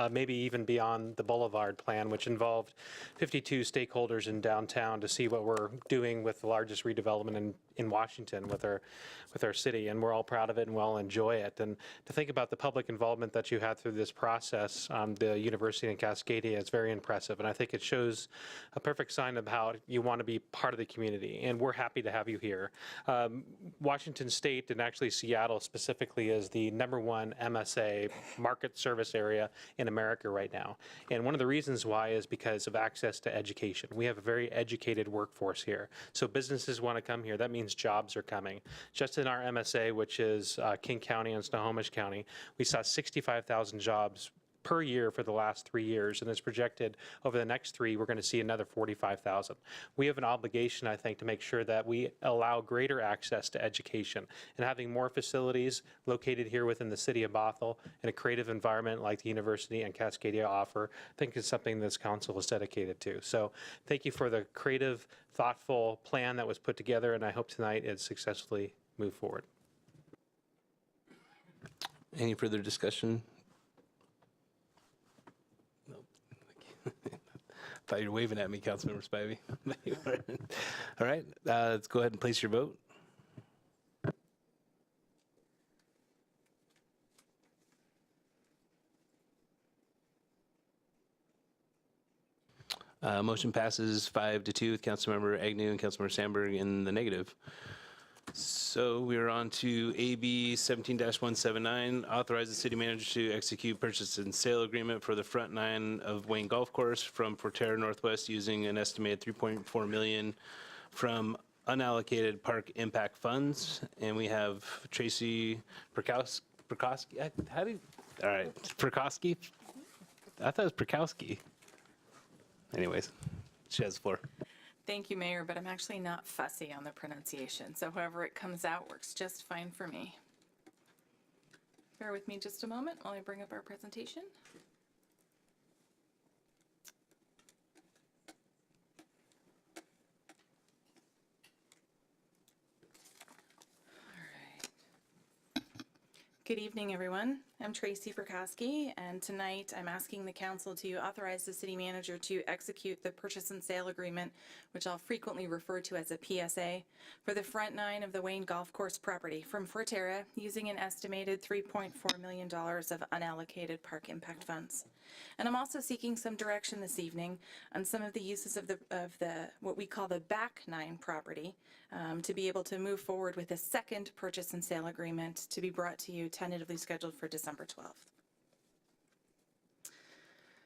maybe even beyond the Boulevard plan, which involved 52 stakeholders in downtown to see what we're doing with the largest redevelopment in Washington with our city, and we're all proud of it and we all enjoy it. And to think about the public involvement that you had through this process, the University in Cascadia is very impressive, and I think it shows a perfect sign of how you want to be part of the community, and we're happy to have you here. Washington State, and actually Seattle specifically, is the #1 MSA market service area in America right now. And one of the reasons why is because of access to education. We have a very educated workforce here. So businesses want to come here. That means jobs are coming. Just in our MSA, which is King County and Snohomish County, we saw 65,000 jobs per year for the last 3 years, and it's projected over the next 3, we're going to see another 45,000. We have an obligation, I think, to make sure that we allow greater access to education, and having more facilities located here within the city of Bothell in a creative environment like the University and Cascadia offer, I think is something this council is dedicated to. So thank you for the creative, thoughtful plan that was put together, and I hope tonight it successfully moved forward. Any further discussion? Nope. Thought you were waving at me, Councilmember Spivey. All right, let's go ahead and place your vote. Motion passes 5-2 with Councilmember Agnew and Councilmember Sandberg in the negative. So we're on to AB 17-179, authorize the city manager to execute purchase and sale agreement for the front nine of Wayne Golf Course from Forterra Northwest using an estimated $3.4 million from unallocated park impact funds. And we have Tracy Prokowski. How do you, all right, Prokowski? I thought it was Prokowski. Anyways, she has the floor. Thank you, Mayor, but I'm actually not fussy on the pronunciation, so however it comes out works just fine for me. Bear with me just a moment while I bring up our presentation. Good evening, everyone. I'm Tracy Prokowski, and tonight I'm asking the council to authorize the city manager to execute the purchase and sale agreement, which I'll frequently refer to as a PSA, for the front nine of the Wayne Golf Course property from Forterra using an estimated $3.4 million of unallocated park impact funds. And I'm also seeking some direction this evening on some of the uses of the what we call the back nine property to be able to move forward with a second purchase and sale agreement to be brought to you tentatively scheduled for December 12th.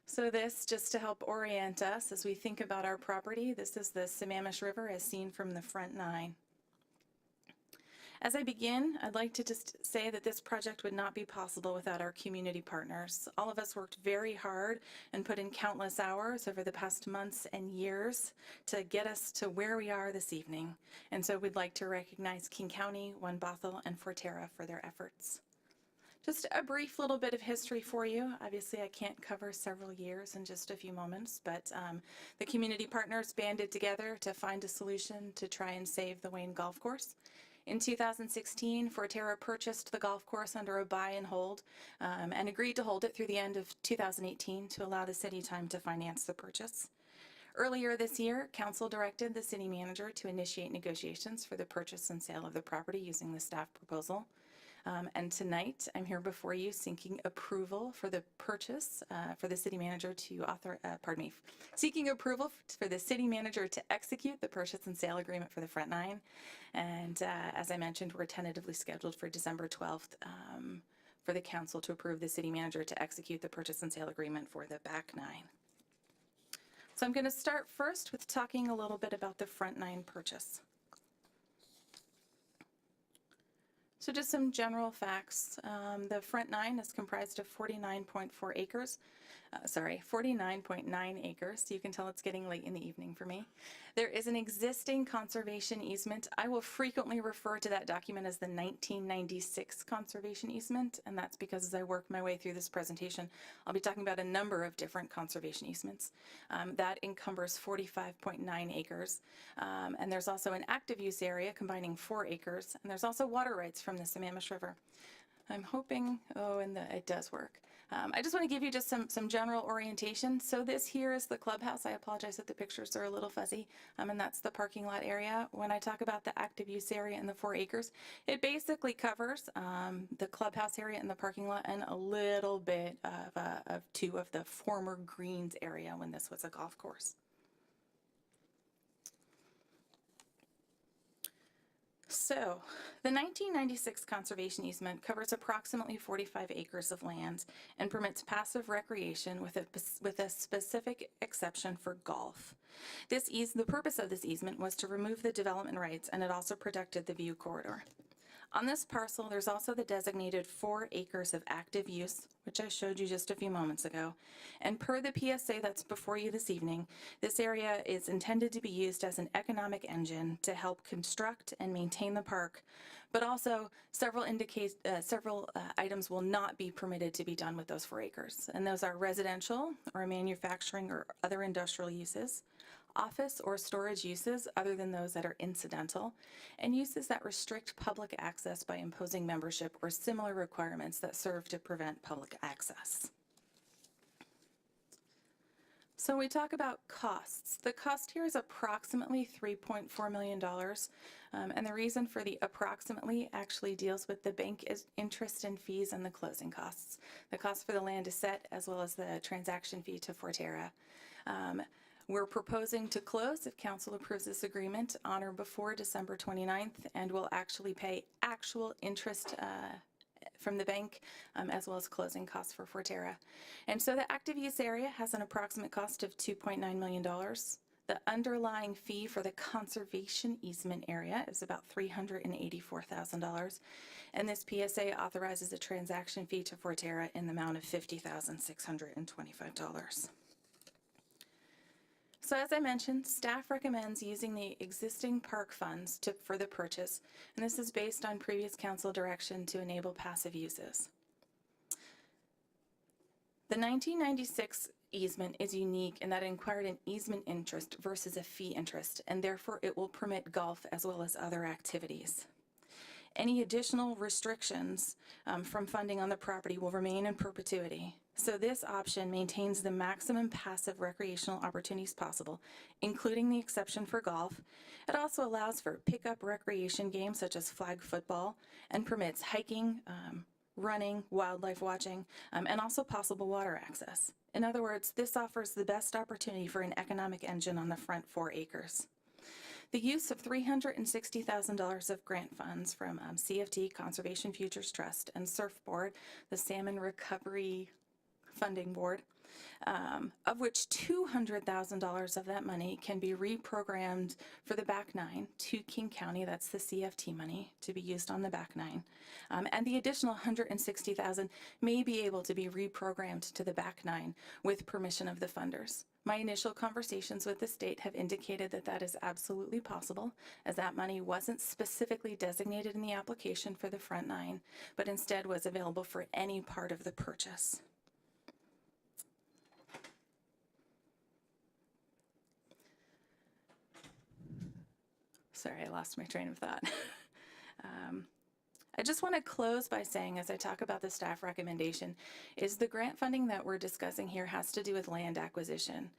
So this, just to help orient us as we think about our property, this is the Sammamish River as seen from the front nine. As I begin, I'd like to just say that this project would not be possible without our community partners. All of us worked very hard and put in countless hours over the past months and years to get us to where we are this evening. And so we'd like to recognize King County, Bothell, and Forterra for their efforts. Just a brief little bit of history for you. Obviously, I can't cover several years in just a few moments, but the community partners banded together to find a solution to try and save the Wayne Golf Course. In 2016, Forterra purchased the golf course under a buy and hold and agreed to hold it through the end of 2018 to allow the city time to finance the purchase. Earlier this year, council directed the city manager to initiate negotiations for the purchase and sale of the property using the staff proposal. And tonight, I'm here before you seeking approval for the purchase for the city manager to seeking approval for the city manager to execute the purchase and sale agreement for the front nine. And as I mentioned, we're tentatively scheduled for December 12th for the council to approve the city manager to execute the purchase and sale agreement for the back nine. So I'm going to start first with talking a little bit about the front nine purchase. So just some general facts. The front nine is comprised of 49.9 acres. You can tell it's getting late in the evening for me. There is an existing conservation easement. I will frequently refer to that document as the 1996 conservation easement, and that's because as I work my way through this presentation, I'll be talking about a number of different conservation easements. That encumbers 45.9 acres, and there's also an active use area combining 4 acres, and there's also water rights from the Sammamish River. I'm hoping, it does work. I just want to give you just some general orientation. So this here is the clubhouse. I apologize that the pictures are a little fuzzy, and that's the parking lot area. When I talk about the active use area and the 4 acres, it basically covers the clubhouse area and the parking lot and a little bit of 2 of the former greens area when this was a golf course. So, the 1996 conservation easement covers approximately 45 acres of land and permits passive recreation with a specific exception for golf. The purpose of this easement was to remove the development rights, and it also protected the view corridor. On this parcel, there's also the designated 4 acres of active use, which I showed you just a few moments ago. And per the PSA that's before you this evening, this area is intended to be used as an economic engine to help construct and maintain the park, but also several items will not be permitted to be done with those 4 acres. And those are residential or manufacturing or other industrial uses, office or storage uses other than those that are incidental, and uses that restrict public access by imposing membership or similar requirements that serve to prevent public access. So we talk about costs. The cost here is approximately $3.4 million. And the reason for the approximately actually deals with the bank interest and fees and the closing costs. The cost for the land is set, as well as the transaction fee to Forterra. We're proposing to close, if council approves this agreement, on or before December 29th, and will actually pay actual interest from the bank, as well as closing costs for Forterra. And so the active use area has an approximate cost of $2.9 million. The underlying fee for the conservation easement area is about $384,000. And this PSA authorizes a transaction fee to Forterra in the amount of $50,625. So as I mentioned, staff recommends using the existing park funds for the purchase, and this is based on previous council direction to enable passive uses. The 1996 easement is unique in that it required an easement interest versus a fee interest, and therefore it will permit golf as well as other activities. Any additional restrictions from funding on the property will remain in perpetuity. So this option maintains the maximum passive recreational opportunities possible, including the exception for golf. It also allows for pickup recreation games such as flag football, and permits hiking, running, wildlife watching, and also possible water access. In other words, this offers the best opportunity for an economic engine on the front 4 acres. The use of $360,000 of grant funds from CFT, Conservation Futures Trust, and Surfboard, the Salmon Recovery Funding Board, of which $200,000 of that money can be reprogrammed for the back 9 to King County. That's the CFT money to be used on the back 9. And the additional $160,000 may be able to be reprogrammed to the back 9 with permission of the funders. My initial conversations with the state have indicated that that is absolutely possible, as that money wasn't specifically designated in the application for the front 9, but instead was available for any part of the purchase. Sorry, I lost my train of thought. I just want to close by saying, as I talk about the staff recommendation, is the grant funding that we're discussing here has to do with land acquisition.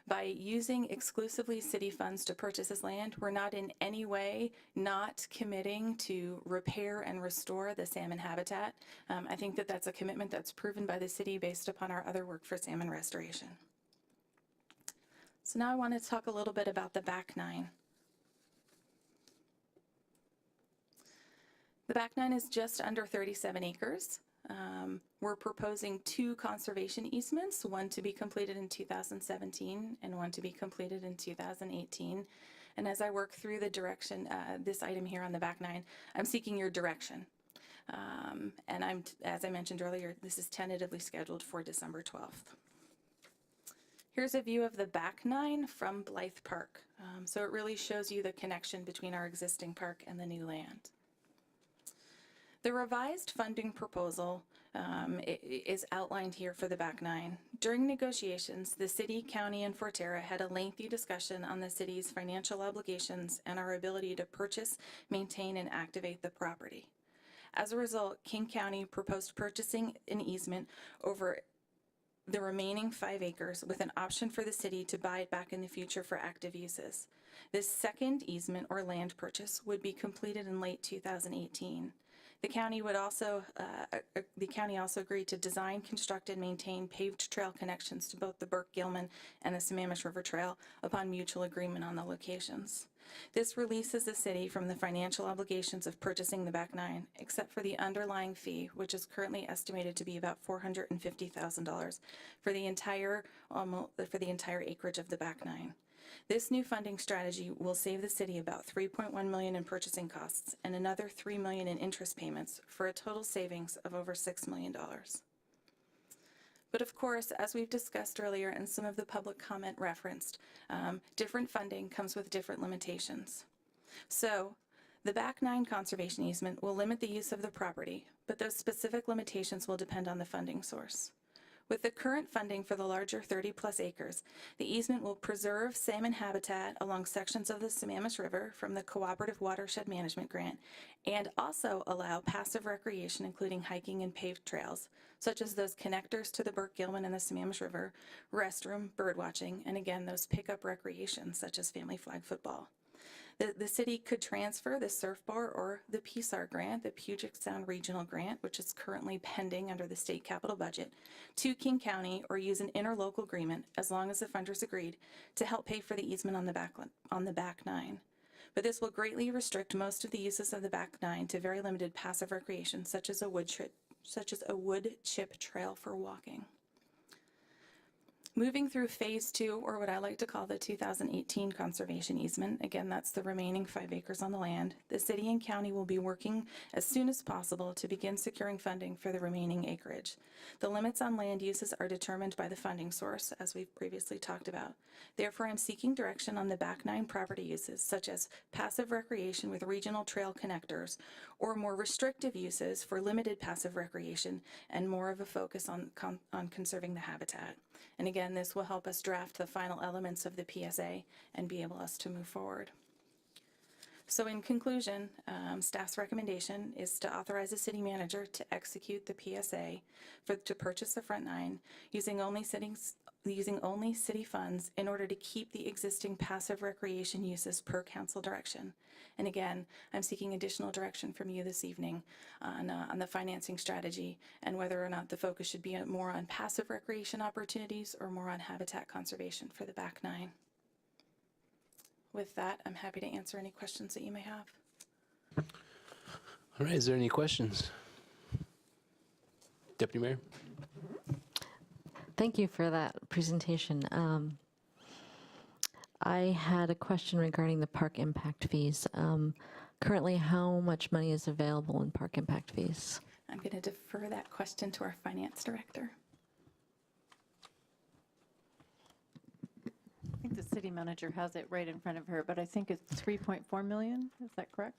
By using exclusively city funds to purchase this land, we're not in any way not committing to repair and restore the salmon habitat. I think that that's a commitment that's proven by the city based upon our other work for salmon restoration. So now I want to talk a little bit about the back 9. The back 9 is just under 37 acres. We're proposing 2 conservation easements, one to be completed in 2017 and one to be completed in 2018. And as I work through the direction, this item here on the back 9, I'm seeking your direction. And as I mentioned earlier, this is tentatively scheduled for December 12th. Here's a view of the back 9 from Blythe Park. So it really shows you the connection between our existing park and the new land. The revised funding proposal is outlined here for the back 9. During negotiations, the city, county, and Forterra had a lengthy discussion on the city's financial obligations and our ability to purchase, maintain, and activate the property. As a result, King County proposed purchasing an easement over the remaining 5 acres with an option for the city to buy it back in the future for active uses. This second easement or land purchase would be completed in late 2018. The county also agreed to design, construct, and maintain paved trail connections to both the Burke-Gilman and the Sammamish River Trail upon mutual agreement on the locations. This releases the city from the financial obligations of purchasing the back 9, except for the underlying fee, which is currently estimated to be about $450,000 for the entire acreage of the back 9. This new funding strategy will save the city about $3.1 million in purchasing costs and another $3 million in interest payments for a total savings of over $6 million. But of course, as we've discussed earlier and some of the public comment referenced, different funding comes with different limitations. So the back 9 conservation easement will limit the use of the property, but those specific limitations will depend on the funding source. With the current funding for the larger 30-plus acres, the easement will preserve salmon habitat along sections of the Sammamish River from the Cooperative Watershed Management Grant and also allow passive recreation, including hiking and paved trails, such as those connectors to the Burke-Gilman and the Sammamish River, restroom, birdwatching, and again, those pickup recreations such as family flag football. The city could transfer the Surfbar or the PSAR grant, the Puget Sound Regional Grant, which is currently pending under the state capital budget, to King County or use an interlocal agreement as long as the funders agreed to help pay for the easement on the back nine. But this will greatly restrict most of the uses of the back nine to very limited passive recreation, such as a wood chip trail for walking. Moving through phase 2, or what I like to call the 2018 conservation easement, again, that's the remaining 5 acres on the land, the city and county will be working as soon as possible to begin securing funding for the remaining acreage. The limits on land uses are determined by the funding source, as we've previously talked about. Therefore, I'm seeking direction on the back 9 property uses, such as passive recreation with regional trail connectors, or more restrictive uses for limited passive recreation and more of a focus on conserving the habitat. And again, this will help us draft the final elements of the PSA and be able to move forward. So in conclusion, staff's recommendation is to authorize the city manager to execute the PSA to purchase the front 9 using only city funds in order to keep the existing passive recreation uses per council direction. And again, I'm seeking additional direction from you this evening on the financing strategy and whether or not the focus should be more on passive recreation opportunities or more on habitat conservation for the back 9. With that, I'm happy to answer any questions that you may have. All right, is there any questions? Deputy Mayor? Thank you for that presentation. I had a question regarding the park impact fees. Currently, how much money is available in park impact fees? I'm going to defer that question to our finance director. I think the city manager has it right in front of her, but I think it's 3.4 million. Is that correct?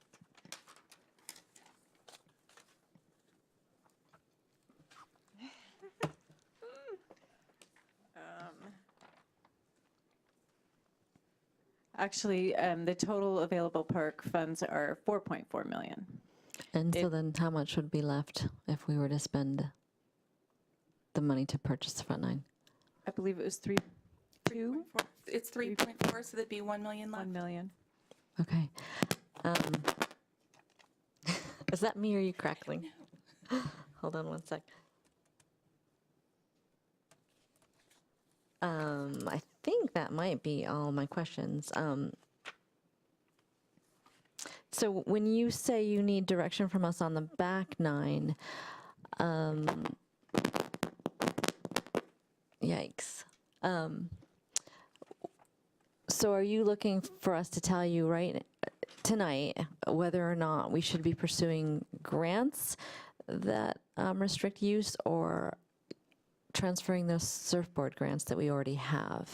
Actually, the total available park funds are 4.4 million. And so then how much would be left if we were to spend the money to purchase the front 9? I believe it was 3.2. It's 3.4, so there'd be 1 million left. 1 million. Okay. Is that me or are you crackling? Hold on one sec. I think that might be all my questions. So when you say you need direction from us on the back 9, yikes. So are you looking for us to tell you right tonight whether or not we should be pursuing grants that restrict use or transferring those surfboard grants that we already have?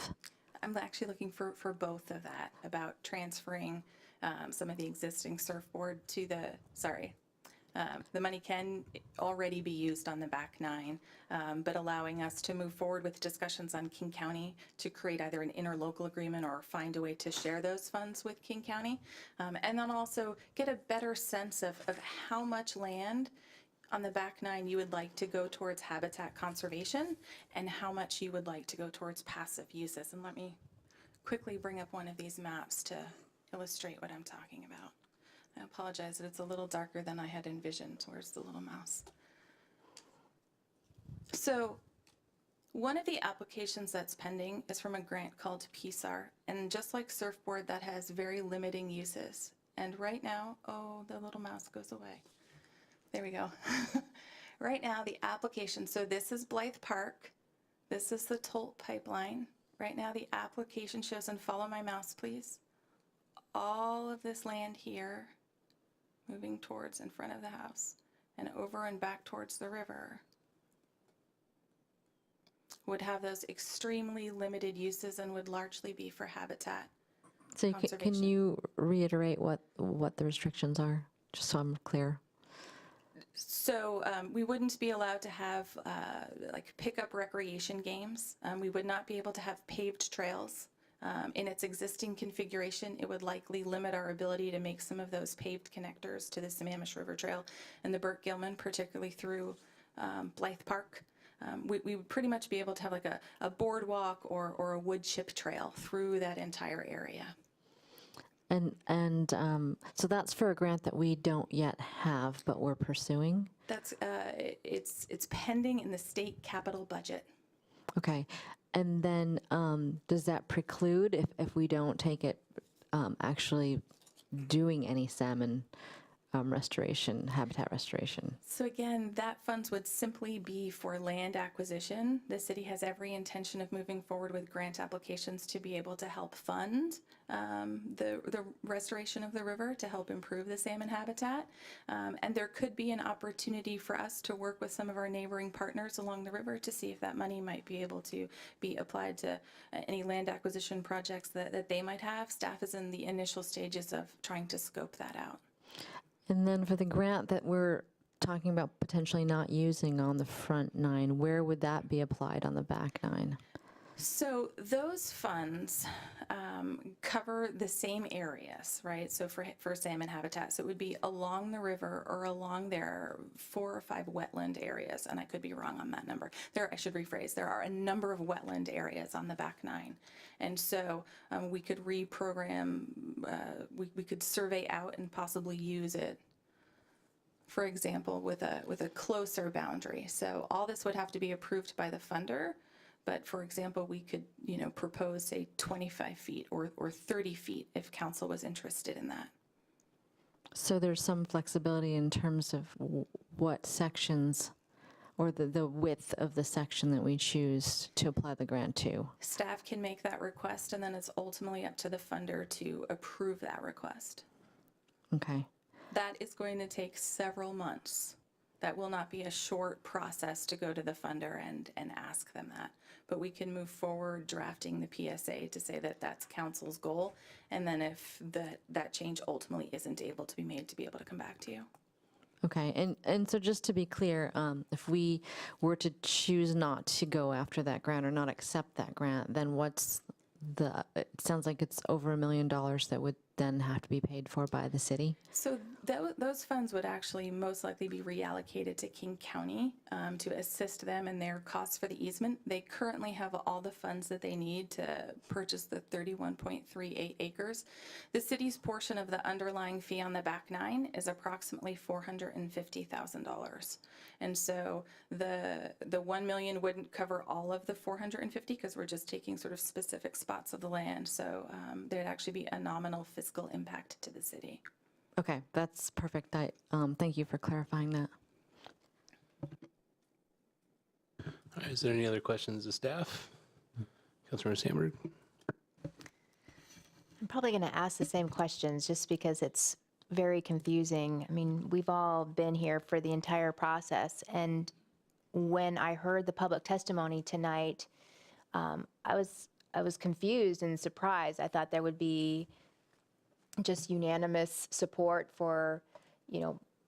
I'm actually looking for both of that, about transferring some of the existing surfboard to the money can already be used on the back 9, but allowing us to move forward with discussions on King County to create either an interlocal agreement or find a way to share those funds with King County. And then also get a better sense of how much land on the back 9 you would like to go towards habitat conservation and how much you would like to go towards passive uses. And let me quickly bring up one of these maps to illustrate what I'm talking about. I apologize that it's a little darker than I had envisioned. Where's the little mouse? So one of the applications that's pending is from a grant called PSAR. And just like surfboard, that has very limiting uses. And right now, oh, the little mouse goes away. There we go. Right now, the application, so this is Blythe Park. This is the Tolt Pipeline. Right now, the application shows, and follow my mouse, please, all of this land here moving towards in front of the house and over and back towards the river would have those extremely limited uses and would largely be for habitat So can conservation. you reiterate what the restrictions are, just so I'm clear? So we wouldn't be allowed to have like pickup recreation games. We would not be able to have paved trails. In its existing configuration, it would likely limit our ability to make some of those paved connectors to the Sammamish River Trail and the Burke-Gilman, particularly through Blythe Park. We would pretty much be able to have like a boardwalk or a wood chip trail through that entire area. And so that's for a grant that we don't yet have, but we're pursuing? That's it's pending in the state capital budget. Okay. And then does that preclude, if we don't take it, actually doing any salmon restoration, habitat restoration? So again, that funds would simply be for land acquisition. The city has every intention of moving forward with grant applications to be able to help fund the restoration of the river to help improve the salmon habitat. And there could be an opportunity for us to work with some of our neighboring partners along the river to see if that money might be able to be applied to any land acquisition projects that they might have. Staff is in the initial stages of trying to scope that out. And then for the grant that we're talking about potentially not using on the front 9, where would that be applied on the back 9? So those funds cover the same areas, right? So for salmon habitat, so it would be along the river or along their 4 or 5 wetland areas, and I could be wrong on that number. I should rephrase, there are a number of wetland areas on the back 9. And so we could reprogram, we could survey out and possibly use it, for example, with a closer boundary. So all this would have to be approved by the funder. But for example, we could, propose, say, 25 feet or 30 feet if council was interested in that. So there's some flexibility in terms of what sections or the width of the section that we choose to apply the grant to. Staff can make that request, and then it's ultimately up to the funder to approve that request. Okay. That is going to take several months. That will not be a short process to go to the funder and ask them that. But we can move forward drafting the PSA to say that that's council's goal, and then if that change ultimately isn't able to be made, to be able to come back to you. Okay, and so just to be clear, if we were to choose not to go after that grant or not accept that grant, then it sounds like it's over $1 million that would then have to be paid for by the city? So those funds would actually most likely be reallocated to King County to assist them in their costs for the easement. They currently have all the funds that they need to purchase the 31.38 acres. The city's portion of the underlying fee on the back 9 is approximately $450,000. And so the $1 million wouldn't cover all of the 450 because we're just taking sort of specific spots of the land. So there'd actually be a nominal fiscal impact to the city. Okay, that's perfect. Thank you for clarifying that. All right, is there any other questions of staff? Councilmember Sandberg? I'm probably going to ask the same questions just because it's very confusing. I mean, we've all been here for the entire process, and when I heard the public testimony tonight, I was confused and surprised. I thought there would be just unanimous support for,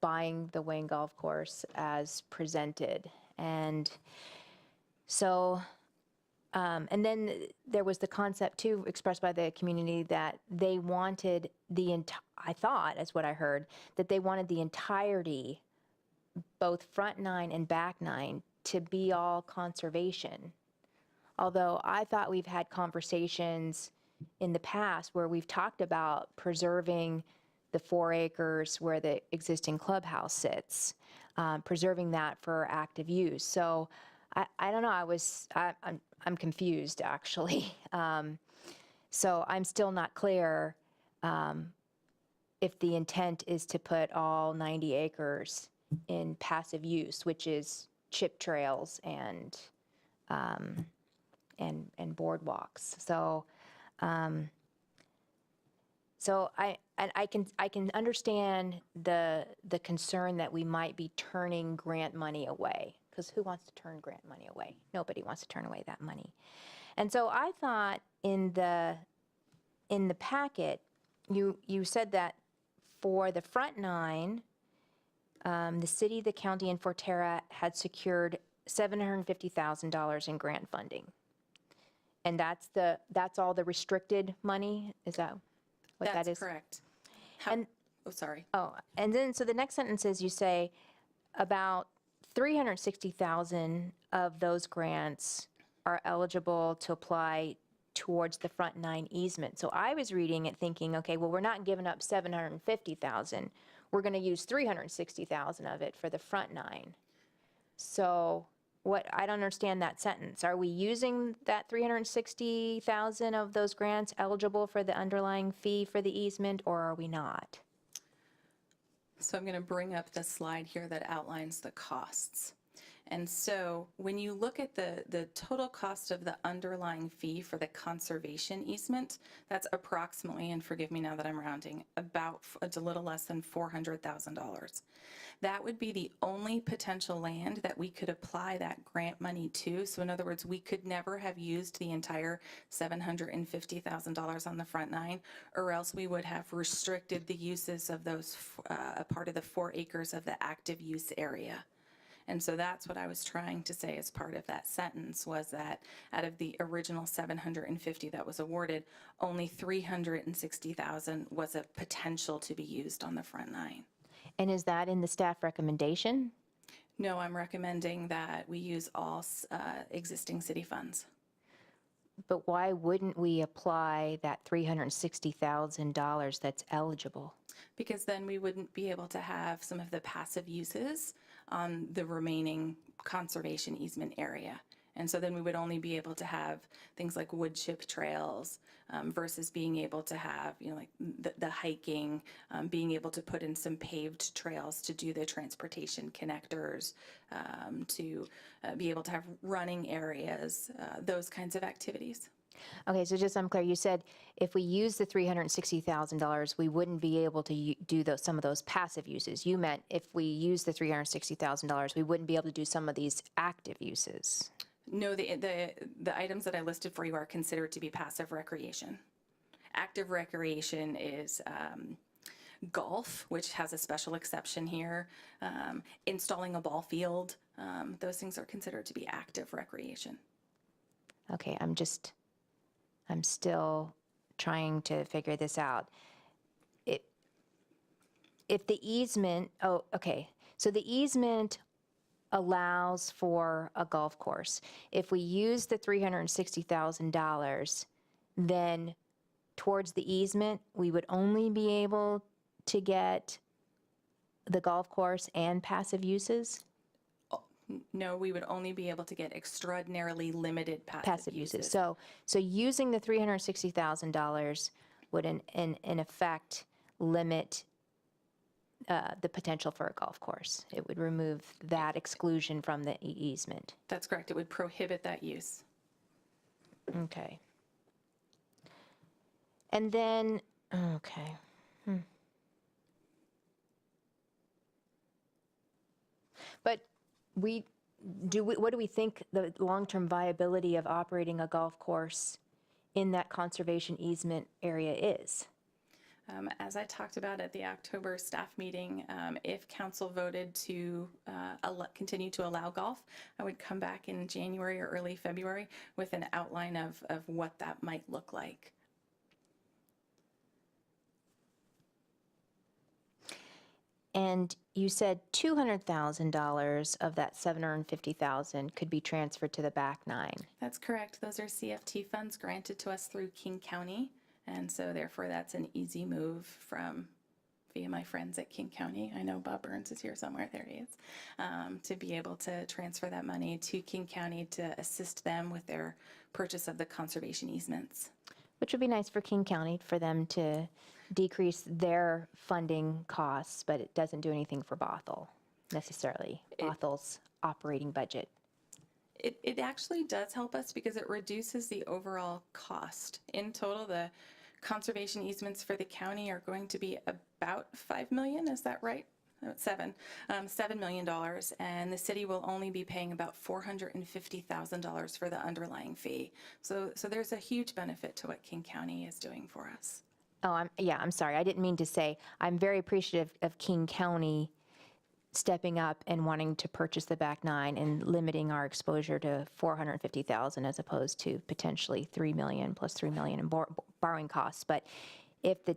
buying the Wayne Golf Course as presented. And so, and then there was the concept too expressed by the community that they wanted I thought, as what I heard, that they wanted the entirety, both front 9 and back 9, to be all conservation. Although I thought we've had conversations in the past where we've talked about preserving the 4 acres where the existing clubhouse sits, preserving that for active use. So I don't know, I'm confused actually. So I'm still not clear if the intent is to put all 90 acres in passive use, which is chip trails and boardwalks. So I can understand the concern that we might be turning grant money away, because who wants to turn grant money away? Nobody wants to turn away that money. And so I thought in the packet, you said that for the front 9, the city, the county, and Forterra had secured $750,000 in grant funding. And that's all the restricted money? Is that what that is? That's correct. And- Oh, sorry. Oh, and then, so the next sentence is you say about 360,000 of those grants are eligible to apply towards the front 9 easement. So I was reading it thinking, okay, well, we're not giving up 750,000. We're going to use 360,000 of it for the front 9. So I don't understand that sentence. Are we using that 360,000 of those grants eligible for the underlying fee for the easement, or are we not? So I'm going to bring up the slide here that outlines the costs. And so when you look at the total cost of the underlying fee for the conservation easement, that's approximately, and forgive me now that I'm rounding, it's a little less than $400,000. That would be the only potential land that we could apply that grant money to. So in other words, we could never have used the entire $750,000 on the front 9, or else we would have restricted the uses of those, a part of the 4 acres of the active use area. And so that's what I was trying to say as part of that sentence, was that out of the original 750 that was awarded, only 360,000 was a potential to be used on the front 9. And is that in the staff recommendation? No, I'm recommending that we use all existing city funds. But why wouldn't we apply that $360,000 that's eligible? Because then we wouldn't be able to have some of the passive uses on the remaining conservation easement area. And so then we would only be able to have things like wood chip trails versus being able to have, like the hiking, being able to put in some paved trails to do the transportation connectors, to be able to have running areas, those kinds of activities. Okay, so just so I'm clear, you said if we use the $360,000, we wouldn't be able to do some of those passive uses. You meant if we use the $360,000, we wouldn't be able to do some of these active uses. No, the items that I listed for you are considered to be passive recreation. Active recreation is golf, which has a special exception here. Installing a ball field, those things are considered to be active recreation. Okay, I'm still trying to figure this out. If the easement, so the easement allows for a golf course. If we use the $360,000, then towards the easement, we would only be able to get the golf course and passive uses? No, we would only be able to get extraordinarily limited passive uses. So using the $360,000 would in effect limit the potential for a golf course. It would remove that exclusion from the easement. That's correct. It would prohibit that use. Okay. And then, okay. But what do we think the long-term viability of operating a golf course in that conservation easement area is? As I talked about at the October staff meeting, if council voted to continue to allow golf, I would come back in January or early February with an outline of what that might look like. And you said $200,000 of that $750,000 could be transferred to the back 9. That's correct. Those are CFT funds granted to us through King County. And so therefore that's an easy move via my friends at King County. I know Bob Burns is here somewhere, there he is, to be able to transfer that money to King County to assist them with their purchase of the conservation easements. Which would be nice for King County, for them to decrease their funding costs, but it doesn't do anything for Bothell necessarily, Bothell's operating budget. It actually does help us because it reduces the overall cost. In total, the conservation easements for the county are going to be about $5 million, is that right? No, $7 million, and the city will only be paying about $450,000 for the underlying fee. So there's a huge benefit to what King County is doing for us. Oh, I'm sorry. I didn't mean to say, I'm very appreciative of King County stepping up and wanting to purchase the back 9 and limiting our exposure to 450,000 as opposed to potentially 3 million plus 3 million in borrowing costs. But if the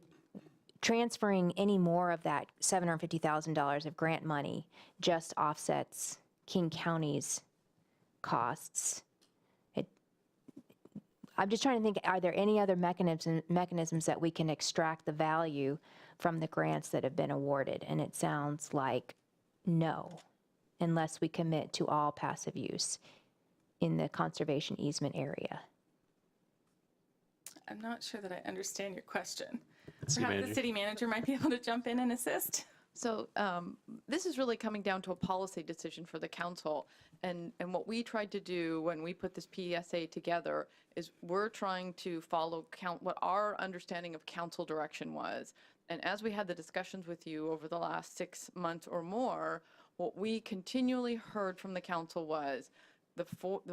transferring any more of that $750,000 of grant money just offsets King County's costs, I'm just trying to think, are there any other mechanisms that we can extract the value from the grants that have been awarded? And it sounds like no, unless we commit to all passive use in the conservation easement area. I'm not sure that I understand your question. City Perhaps manager. the city manager might be able to jump in and assist. So this is really coming down to a policy decision for the council. And what we tried to do when we put this PSA together is we're trying to follow what our understanding of council direction was. And as we had the discussions with you over the last 6 months or more, what we continually heard from the council was the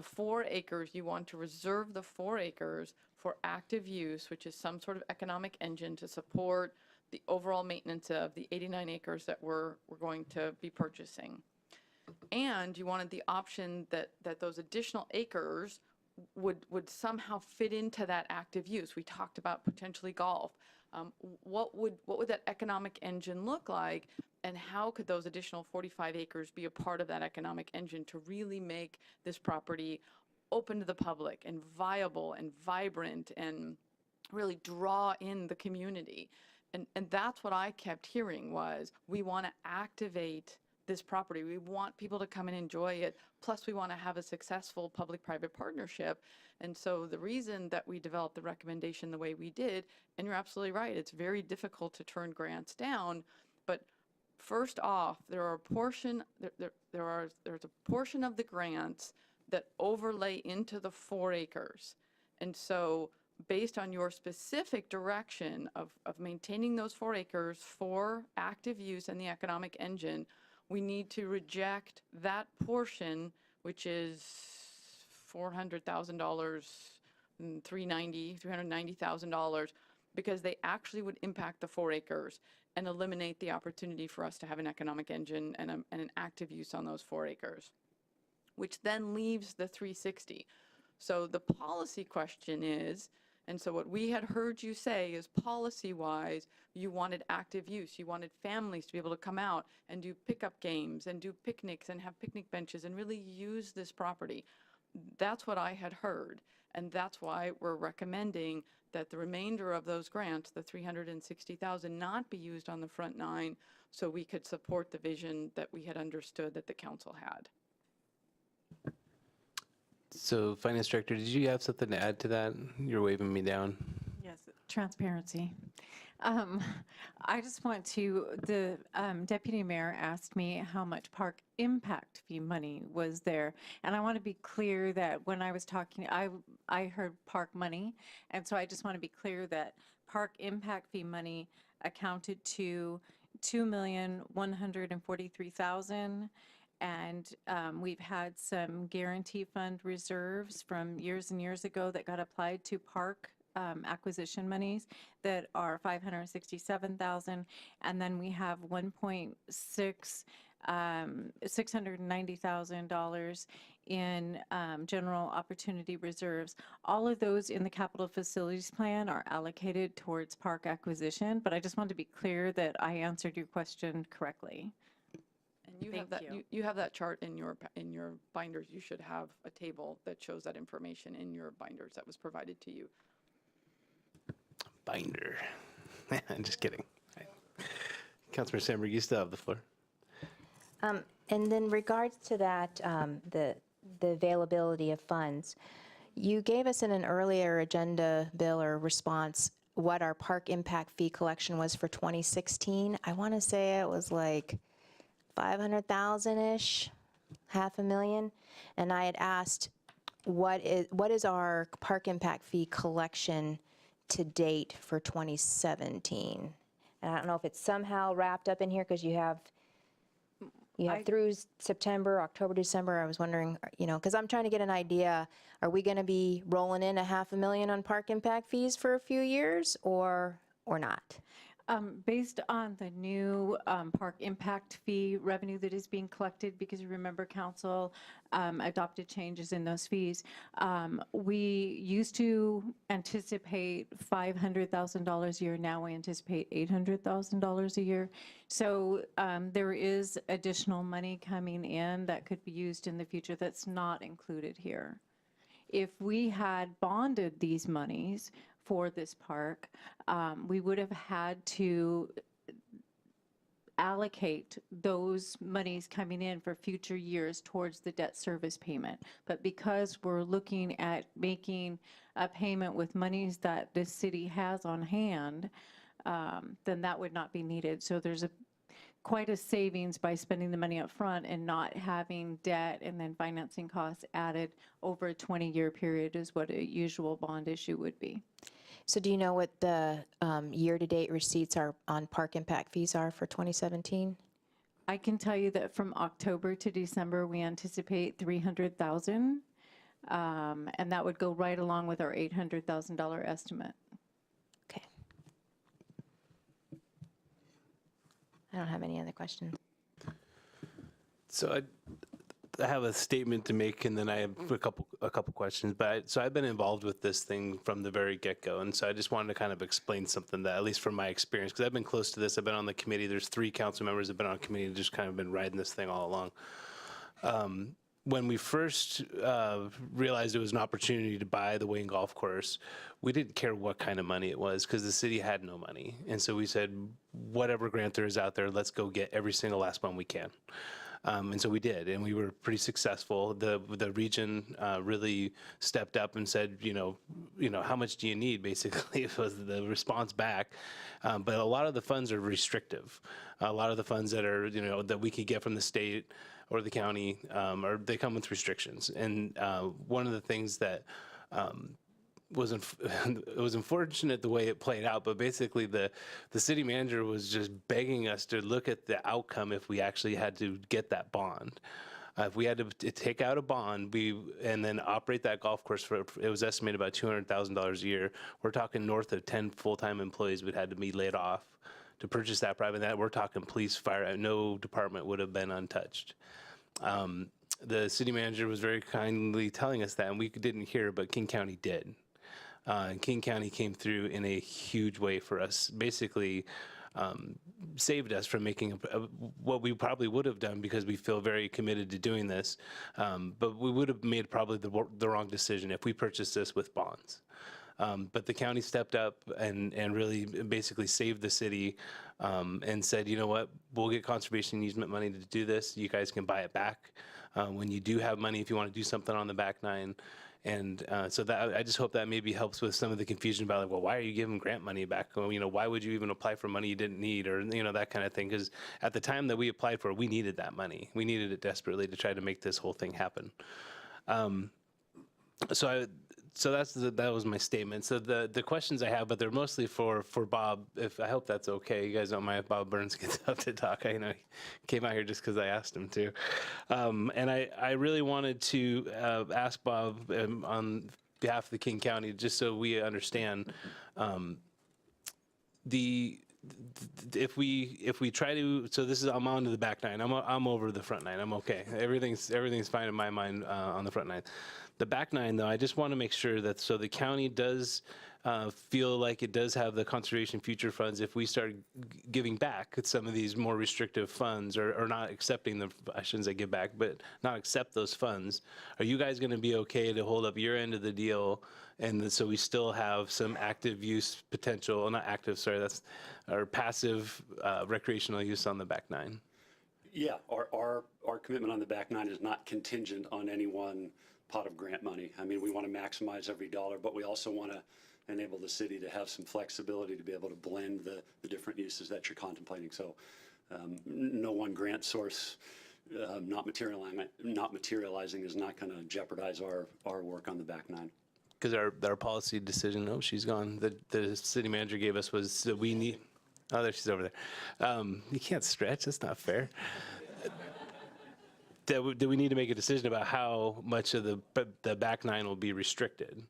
4 acres, you want to reserve the 4 acres for active use, which is some sort of economic engine to support the overall maintenance of the 89 acres that we're going to be purchasing. And you wanted the option that those additional acres would somehow fit into that active use. We talked about potentially golf. What would that economic engine look like, and how could those additional 45 acres be a part of that economic engine to really make this property open to the public and viable and vibrant and really draw in the community? And that's what I kept hearing was, we want to activate this property. We want people to come and enjoy it. Plus, we want to have a successful public-private partnership. And so the reason that we developed the recommendation the way we did, and you're absolutely right, it's very difficult to turn grants down. But first off, there's a portion of the grants that overlay into the 4 acres. And so based on your specific direction of maintaining those 4 acres for active use and the economic engine, we need to reject that portion, which is $400,000 and $390,000, because they actually would impact the 4 acres and eliminate the opportunity for us to have an economic engine and an active use on those 4 acres, which then leaves the 360. So the policy question is, and so what we had heard you say is, policy-wise, you wanted active use. You wanted families to be able to come out and do pickup games and do picnics and have picnic benches and really use this property. That's what I had heard, and that's why we're recommending that the remainder of those grants, the $360,000, not be used on the front 9, so we could support the vision that we had understood that the council had. So, Finance Director, did you have something to add to that? You're waving me down. Yes. Transparency. I just want to, the deputy mayor asked me how much park impact fee money was there. And I want to be clear that when I was talking, I heard park money. And so I just want to be clear that park impact fee money accounted to $2,143,000. And we've had some guarantee fund reserves from years and years ago that got applied to park acquisition monies that are $567,000. And then we have $690,000 in general opportunity reserves. All of those in the capital facilities plan are allocated towards park acquisition, but I just want to be clear that I answered your question correctly. You have that. You have that chart in your binders. You should have a table that shows that information in your binders that was provided to you. Binder. Just kidding. Councilor Sandberg, you still have the floor. And then regards to that, the availability of funds, you gave us in an earlier agenda bill or response what our park impact fee collection was for 2016. I want to say it was like 500,000-ish, $500,000. And I had asked, what is our park impact fee collection to date for 2017? And I don't know if it's somehow wrapped up in here because you have through September, October, December. I was wondering, because I'm trying to get an idea, are we going to be rolling in $500,000 on park impact fees for a few years or not? Based on the new park impact fee revenue that is being collected, because you remember council adopted changes in those fees, we used to anticipate $500,000 a year. Now we anticipate $800,000 a year. So there is additional money coming in that could be used in the future that's not included here. If we had bonded these monies for this park, we would have had to allocate those monies coming in for future years towards the debt service payment. But because we're looking at making a payment with monies that the city has on hand, then that would not be needed. So there's quite a savings by spending the money up front and not having debt and then financing costs added over a 20-year period is what a usual bond issue would be. So do you know what the year-to-date receipts are on park impact fees are for 2017? I can tell you that from October to December, we anticipate $300,000, and that would go right along with our $800,000 estimate. Okay. I don't have any other questions. So I have a statement to make, and then I have a couple questions. But I've been involved with this thing from the very get-go, and so I just wanted to kind of explain something that, at least from my experience, because I've been close to this. I've been on the committee. There's 3 council members that have been on committee and just kind of been riding this thing all along. When we first realized it was an opportunity to buy the Wayne Golf Course, we didn't care what kind of money it was because the city had no money. And so we said, whatever grant there is out there, let's go get every single last one we can. And so we did, and we were pretty successful. The region really stepped up and said, you know, how much do you need? Basically, was the response back. But a lot of the funds are restrictive. A lot of the funds that are, that we could get from the state or the county, or they come with restrictions. And one of the things that it was unfortunate the way it played out, but basically the city manager was just begging us to look at the outcome if we actually had to get that bond. If we had to take out a bond and then operate that golf course for, it was estimated about $200,000 a year. We're talking north of 10 full-time employees would had to be laid off to purchase that private. That we're talking police, fire, no department would have been untouched. The city manager was very kindly telling us that, and we didn't hear, but King County did. And King County came through in a huge way for us, basically saved us from making what we probably would have done because we feel very committed to doing this, but we would have made probably the wrong decision if we purchased this with bonds. But the county stepped up and really basically saved the city and said, you know what, we'll get conservation easement money to do this. You guys can buy it back when you do have money if you want to do something on the back nine. And so that I just hope that maybe helps with some of the confusion about, like, well, why are you giving grant money back? Well, why would you even apply for money you didn't need, or that kind of thing? Because at the time that we applied for it, we needed that money. We needed it desperately to try to make this whole thing happen. So that was my statement. So the questions I have, but they're mostly for Bob. I hope that's okay. You guys don't mind if Bob Burns gets up to talk. I know he came out here just because I asked him to. And I really wanted to ask Bob on behalf of the King County, just so we understand, if we try to, so this is, I'm on to the back nine. I'm over the front nine. I'm okay. Everything's fine in my mind on the front nine. The back nine, though, I just want to make sure that, so the county does feel like it does have the conservation future funds. If we start giving back some of these more restrictive funds, or not accepting them, I shouldn't say give back, but not accept those funds, are you guys going to be okay to hold up your end of the deal? And so we still have some active use potential, not active, sorry, that's our passive recreational use on the back nine? Yeah, our commitment on the back nine is not contingent on any one pot of grant money. I mean, we want to maximize every dollar, but we also want to enable the city to have some flexibility to be able to blend the different uses that you're contemplating. So no one grant source not materializing is not going to jeopardize our work on the back nine. Because our policy decision, oh, she's gone, the city manager gave us was that we need, oh, there she's over there. You can't stretch, that's not fair. Do we need to make a decision about how much of the back nine will be restricted?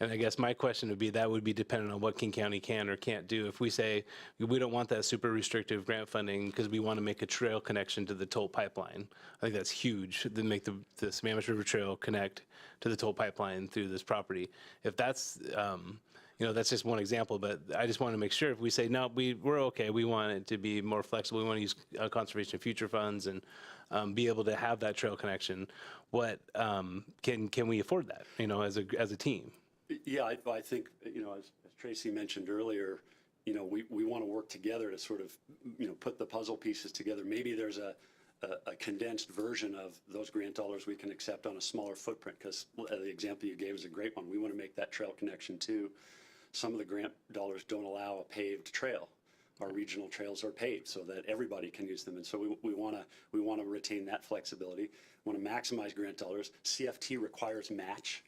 And I guess my question would be, that would be dependent on what King County can or can't do. If we say, we don't want that super restrictive grant funding because we want to make a trail connection to the toll pipeline, I think that's huge, to make the Sammamish River Trail connect to the toll pipeline through this property. If that's, that's just one example, but I just want to make sure if we say, no, we're okay, we want it to be more flexible, we want to use conservation future funds and be able to have that trail connection, what, can we afford that, as a team? Yeah, I think, as Tracy mentioned earlier, we want to work together to sort of, put the puzzle pieces together. Maybe there's a condensed version of those grant dollars we can accept on a smaller footprint, because the example you gave is a great one. We want to make that trail connection too. Some of the grant dollars don't allow a paved trail. Our regional trails are paved so that everybody can use them. And so we want to retain that flexibility. We want to maximize grant dollars. CFT requires match.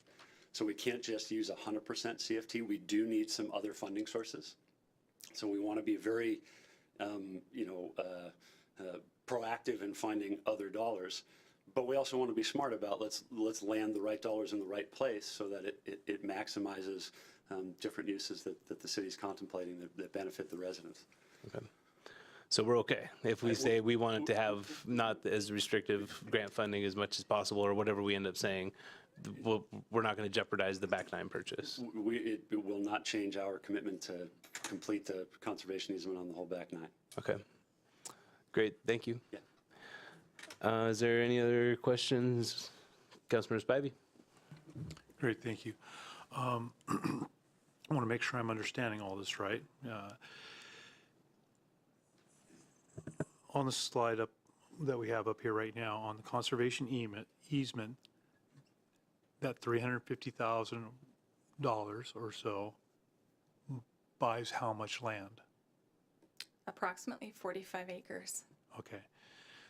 So we can't just use 100% CFT. We do need some other funding sources. So we want to be very, proactive in finding other dollars. But we also want to be smart about let's land the right dollars in the right place so that it maximizes different uses that the city's contemplating that benefit the residents. Okay. So we're okay if we say we want it to have not as restrictive grant funding as much as possible, or whatever we end up saying. We're not going to jeopardize the back nine purchase. It will not change our commitment to complete the conservation easement on the whole back nine. Okay. Great. Thank you. Yeah. Is there any other questions? Councilmember Spivey? Great, thank you. I want to make sure I'm understanding all this right. On the slide up that we have up here right now, on the conservation easement, that $350,000 or so buys how much land? Approximately 45 acres. Okay.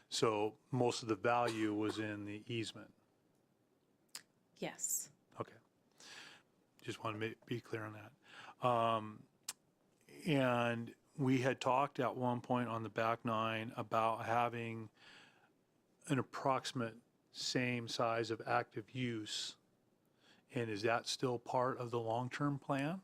So most of the value was in the easement? Yes. Okay. Just want to be clear on that. And we had talked at one point on the back nine about having an approximate same size of active use. And is that still part of the long-term plan?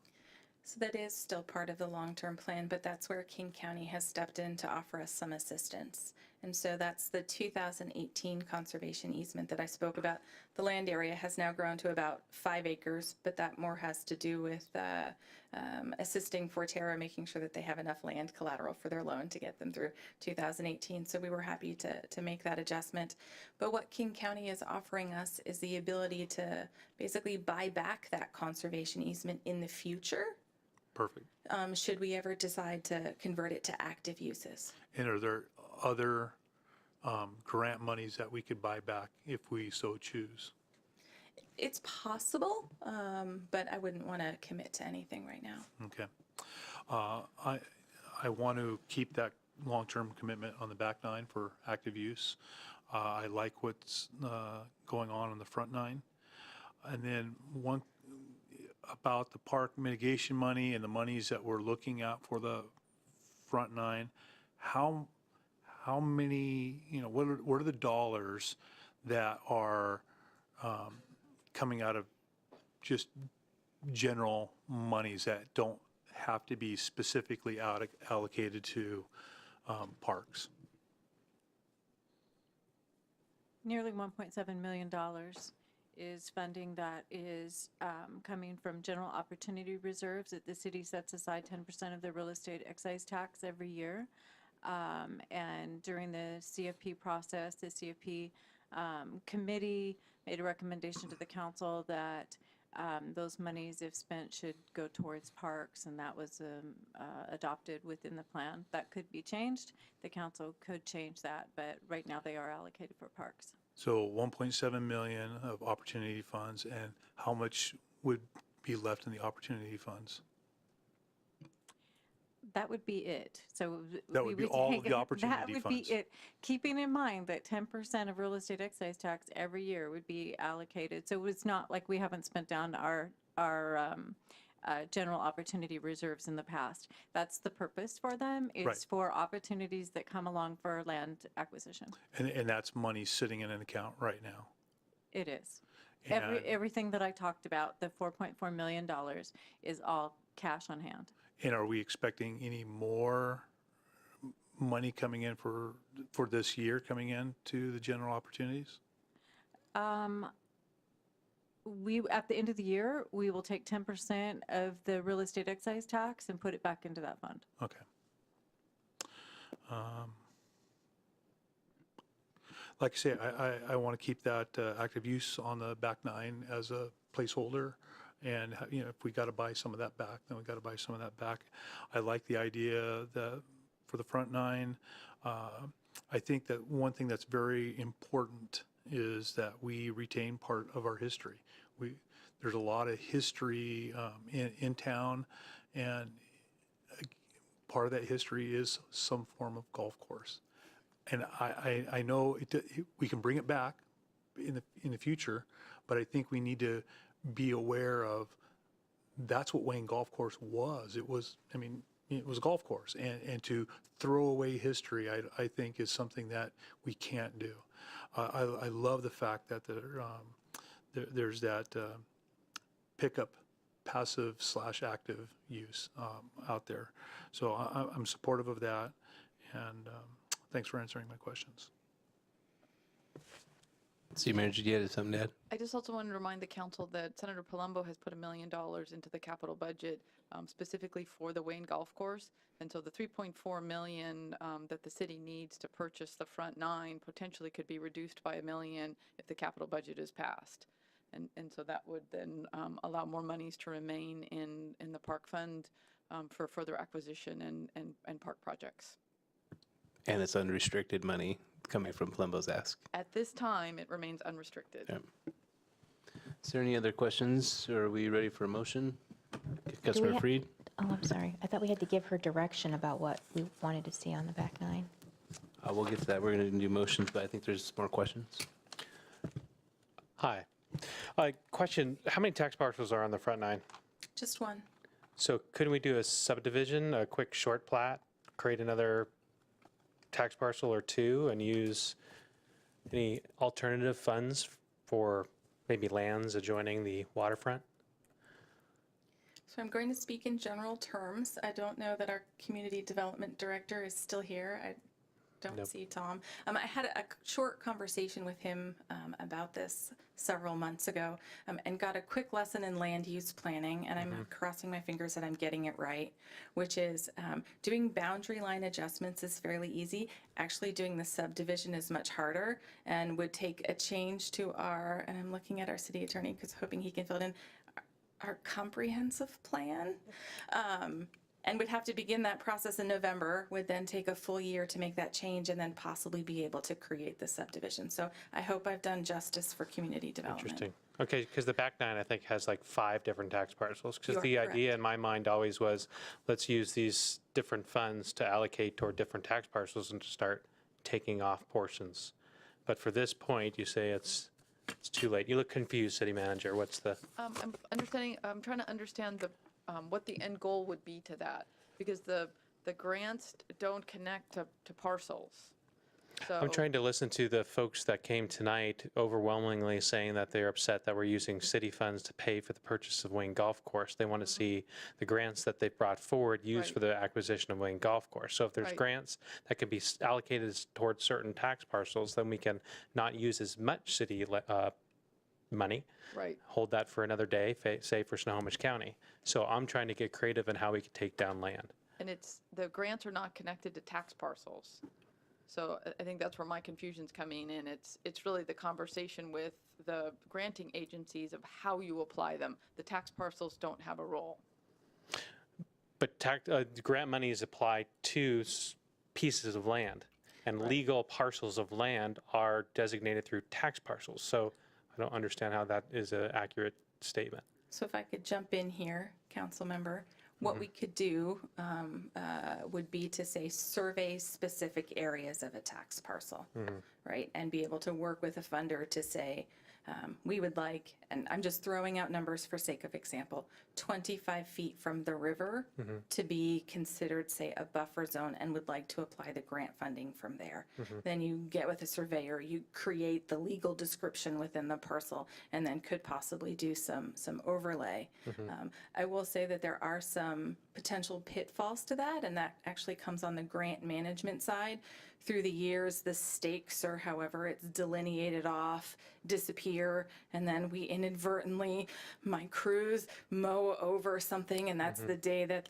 So that is still part of the long-term plan, but that's where King County has stepped in to offer us some assistance. And so that's the 2018 conservation easement that I spoke about. The land area has now grown to about 5 acres, but that more has to do with assisting Forterra, making sure that they have enough land collateral for their loan to get them through 2018. So we were happy to make that adjustment. But what King County is offering us is the ability to basically buy back that conservation easement in the future. Perfect. Should we ever decide to convert it to active uses. And are there other grant monies that we could buy back if we so choose? It's possible, but I wouldn't want to commit to anything right now. Okay. I want to keep that long-term commitment on the back nine for active use. I like what's going on the front nine. And then one about the park mitigation money and the monies that we're looking at for the front nine, how many, what are the dollars that are coming out of just general monies that don't have to be specifically allocated to parks? Nearly $1.7 million is funding that is coming from general opportunity reserves that the city sets aside 10% of the real estate excise tax every year. And during the CFP process, the CFP committee made a recommendation to the council that those monies, if spent, should go towards parks, and that was adopted within the plan. That could be changed. The council could change that, but right now they are allocated for parks. So 1.7 million of opportunity funds, and how much would be left in the opportunity funds? That would be it. So That would be all of the opportunity That would funds. be it. Keeping in mind that 10% of real estate excise tax every year would be allocated. So it's not like we haven't spent down our general opportunity reserves in the past. That's the purpose for them. It's Right. for opportunities that come along for land acquisition. And that's money sitting in an account right now. It is. Everything that I talked about, the $4.4 million, is all cash on hand. And are we expecting any more money coming in for this year, coming in to the general opportunities? At the end of the year, we will take 10% of the real estate excise tax and put it back into that fund. Okay. Like I say, I want to keep that active use on the back nine as a placeholder. And, if we got to buy some of that back, then we got to buy some of that back. I like the idea that for the front nine, I think that one thing that's very important is that we retain part of our history. There's a lot of history in town, and part of that history is some form of golf course. And I know we can bring it back in the future, but I think we need to be aware of that's what Wayne Golf Course was. It was a golf course, and to throw away history, I think is something that we can't do. I love the fact that there's that pickup passive / active use out there. So I'm supportive of that, and thanks for answering my questions. City Manager, do you have something to add? I just also want to remind the council that Senator Palumbo has put $1 million into the capital budget specifically for the Wayne Golf Course. And so the $3.4 million that the city needs to purchase the front nine potentially could be reduced by $1 million if the capital budget is passed. And so that would then allow more monies to remain in the park fund for further acquisition and park projects. And it's unrestricted money coming from Palumbo's ask. At this time, it remains unrestricted. Yeah. Is there any other questions, or are we ready for a motion? Councilmember Freed? Oh, I'm sorry. I thought we had to give her direction about what we wanted to see on the back nine. We'll get to that. We're going to do motions, but I think there's more questions. Hi. Question, how many tax parcels are on the front nine? Just one. So couldn't we do a subdivision, a quick short plat, create another tax parcel or two, and use any alternative funds for maybe lands adjoining the waterfront? So I'm going to speak in general terms. I don't know that our community development director is still here. I don't see Tom. I had a short conversation with him about this several months ago and got a quick lesson in land use planning, and I'm crossing my fingers that I'm getting it right, which is doing boundary line adjustments is fairly easy. Actually doing the subdivision is much harder and would take a change to our, and I'm looking at our city attorney because hoping he can fill it in, our comprehensive plan. And would have to begin that process in November, would then take a full year to make that change and then possibly be able to create the subdivision. So I hope I've done justice for community development. Interesting. Okay, because the back nine, I think, has like 5 different tax parcels. You Because are the correct. idea in my mind always was, let's use these different funds to allocate toward different tax parcels and to start taking off portions. But for this point, you say it's too late. You look confused, City Manager. What's the? I'm trying to understand what the end goal would be to that, because the grants don't connect to parcels. So I'm trying to listen to the folks that came tonight overwhelmingly saying that they're upset that we're using city funds to pay for the purchase of Wayne Golf Course. They want to see the grants that they've brought forward used Right. for the acquisition of Wayne Golf Course. So if there's Right. grants that can be allocated towards certain tax parcels, then we can not use as much city money. Right. Hold that for another day, say for Snohomish County. So I'm trying to get creative in how we can take down land. And the grants are not connected to tax parcels. So I think that's where my confusion's coming in. It's really the conversation with the granting agencies of how you apply them. The tax parcels don't have a role. But grant money is applied to pieces of land, and legal parcels of land are designated through tax parcels. So I don't understand how that is an accurate statement. So if I could jump in here, council member, what we could do would be to say survey specific areas of a tax parcel, right? And be able to work with a funder to say, We would like, and I'm just throwing out numbers for sake of example, 25 feet from the river to be considered, say, a buffer zone, and would like to apply the grant funding from there. Then you get with a surveyor, you create the legal description within the parcel, and then could possibly do some overlay. I will say that there are some potential pitfalls to that, and that actually comes on the grant management side. Through the years, the stakes, or however it's delineated off, disappear, and then we inadvertently, my crews mow over something, and that's the day that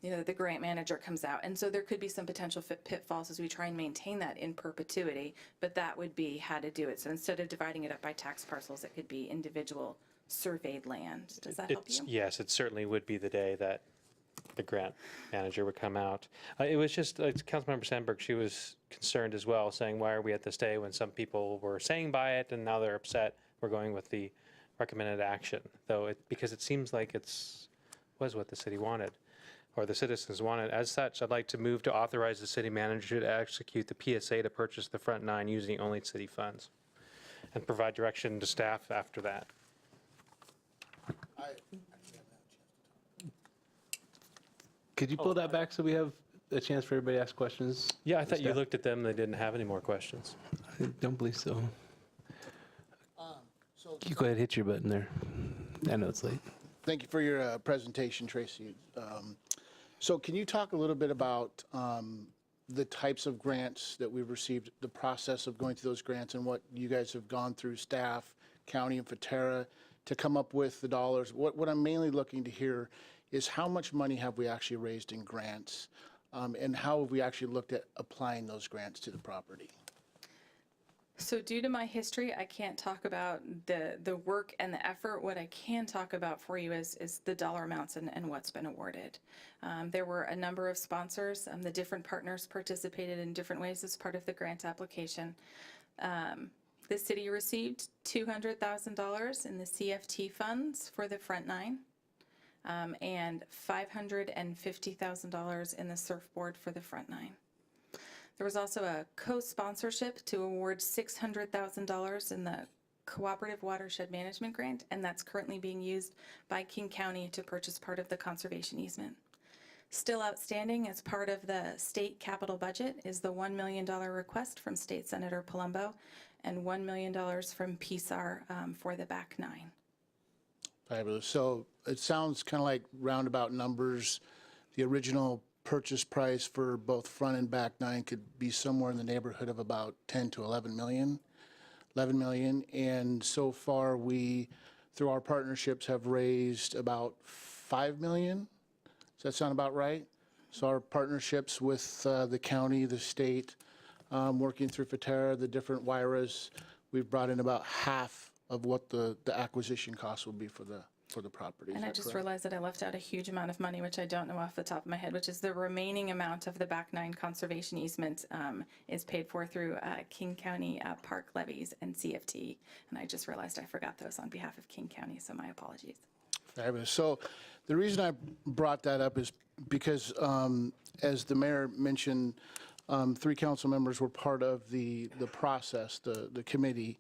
the grant manager comes out. And so there could be some potential pitfalls as we try and maintain that in perpetuity, but that would be how to do it. So instead of dividing it up by tax parcels, it could be individual surveyed land. Does that help you? Yes, it certainly would be the day that the grant manager would come out. It was just, Councilmember Sandberg, she was concerned as well, saying, why are we at this day when some people were saying buy it and now they're upset we're going with the recommended action, though, because it seems like was what the city wanted, or the citizens wanted. As such, I'd like to move to authorize the city manager to execute the PSA to purchase the front 9 using only city funds, and provide direction to staff after that. Could you pull that back so we have a chance for everybody to ask questions? Yeah, I thought you looked at them, they didn't have any more questions. I don't believe so. You go ahead, hit your button there. I know it's late. Thank you for your presentation, Tracy. So can you talk a little bit about the types of grants that we've received, the process of going through those grants, and what you guys have gone through, staff, county, and Forterra, to come up with the dollars? What I'm mainly looking to hear is how much money have we actually raised in grants, and how have we actually looked at applying those grants to the property? So due to my history, I can't talk about the work and the effort. What I can talk about for you is the dollar amounts and what's been awarded. There were a number of sponsors. The different partners participated in different ways as part of the grant application. The city received $200,000 in the CFT funds for the front 9. And $550,000 in the surfboard for the front 9. There was also a co-sponsorship to award $600,000 in the Cooperative Watershed Management Grant, and that's currently being used by King County to purchase part of the conservation easement. Still outstanding as part of the state capital budget is the $1 million request from State Senator Palumbo and $1 million from PSAR for the back 9. Fabulous. So it sounds kind of like roundabout numbers. The original purchase price for both front and back 9 could be somewhere in the neighborhood of about 10 to 11 million. And so far we, through our partnerships, have raised about 5 million. Does that sound about right? So our partnerships with the county, the state, working through Forterra, the different WIRAs, we've brought in about half of what the acquisition cost will be for the property. And I just realized that I left out a huge amount of money, which I don't know off the top of my head, which is the remaining amount of the back 9 conservation easement is paid for through King County park levies and CFT. And I just realized I forgot those on behalf of King County, so my apologies. Fabulous. So the reason I brought that up is because, as the mayor mentioned, 3 council members were part of the process, the committee.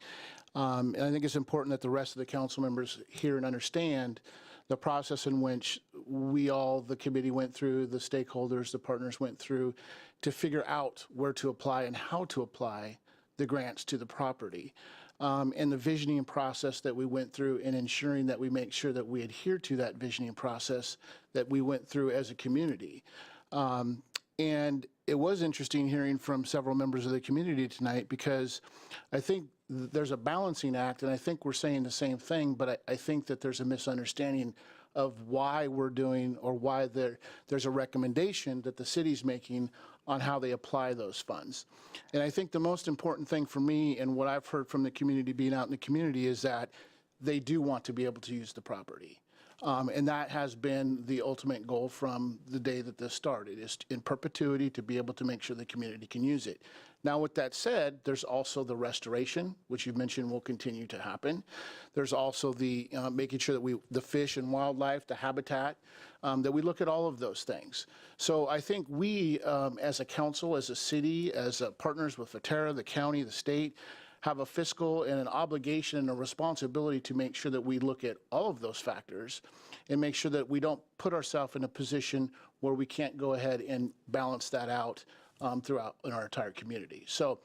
And I think it's important that the rest of the council members hear and understand the process in which we all, the committee went through, the stakeholders, the partners went through to figure out where to apply and how to apply the grants to the property. And the visioning process that we went through, and ensuring that we make sure that we adhere to that visioning process that we went through as a community. And it was interesting hearing from several members of the community tonight, because I think there's a balancing act, and I think we're saying the same thing, but I think that there's a misunderstanding of why we're doing, or why there's a recommendation that the city's making on how they apply those funds. And I think the most important thing for me, and what I've heard from the community being out in the community, is that they do want to be able to use the property. And that has been the ultimate goal from the day that this started, is in perpetuity to be able to make sure the community can use it. Now, with that said, there's also the restoration, which you've mentioned will continue to happen. There's also the making sure that the fish and wildlife, the habitat, that we look at all of those things. So I think we, as a council, as a city, as partners with Forterra, the county, the state, have a fiscal and an obligation and a responsibility to make sure that we look at all of those factors and make sure that we don't put ourselves in a position where we can't go ahead and balance that out throughout in our entire community. So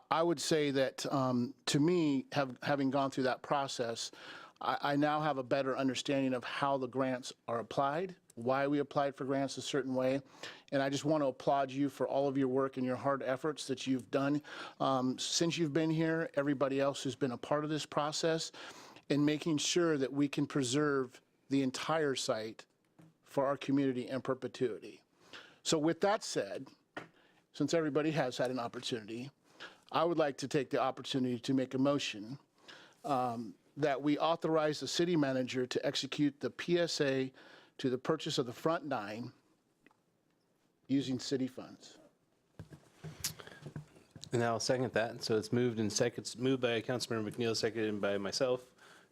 I would say that to me, having gone through that process, I now have a better understanding of how the grants are applied, why we applied for grants a certain way. And I just want to applaud you for all of your work and your hard efforts that you've done since you've been here, everybody else who's been a part of this process, in making sure that we can preserve the entire site for our community in perpetuity. So with that said, since everybody has had an opportunity, I would like to take the opportunity to make a motion that we authorize the city manager to execute the PSA to the purchase of the front 9 using city funds. And I'll second that. So it's moved by Councilmember McNeil, seconded by myself,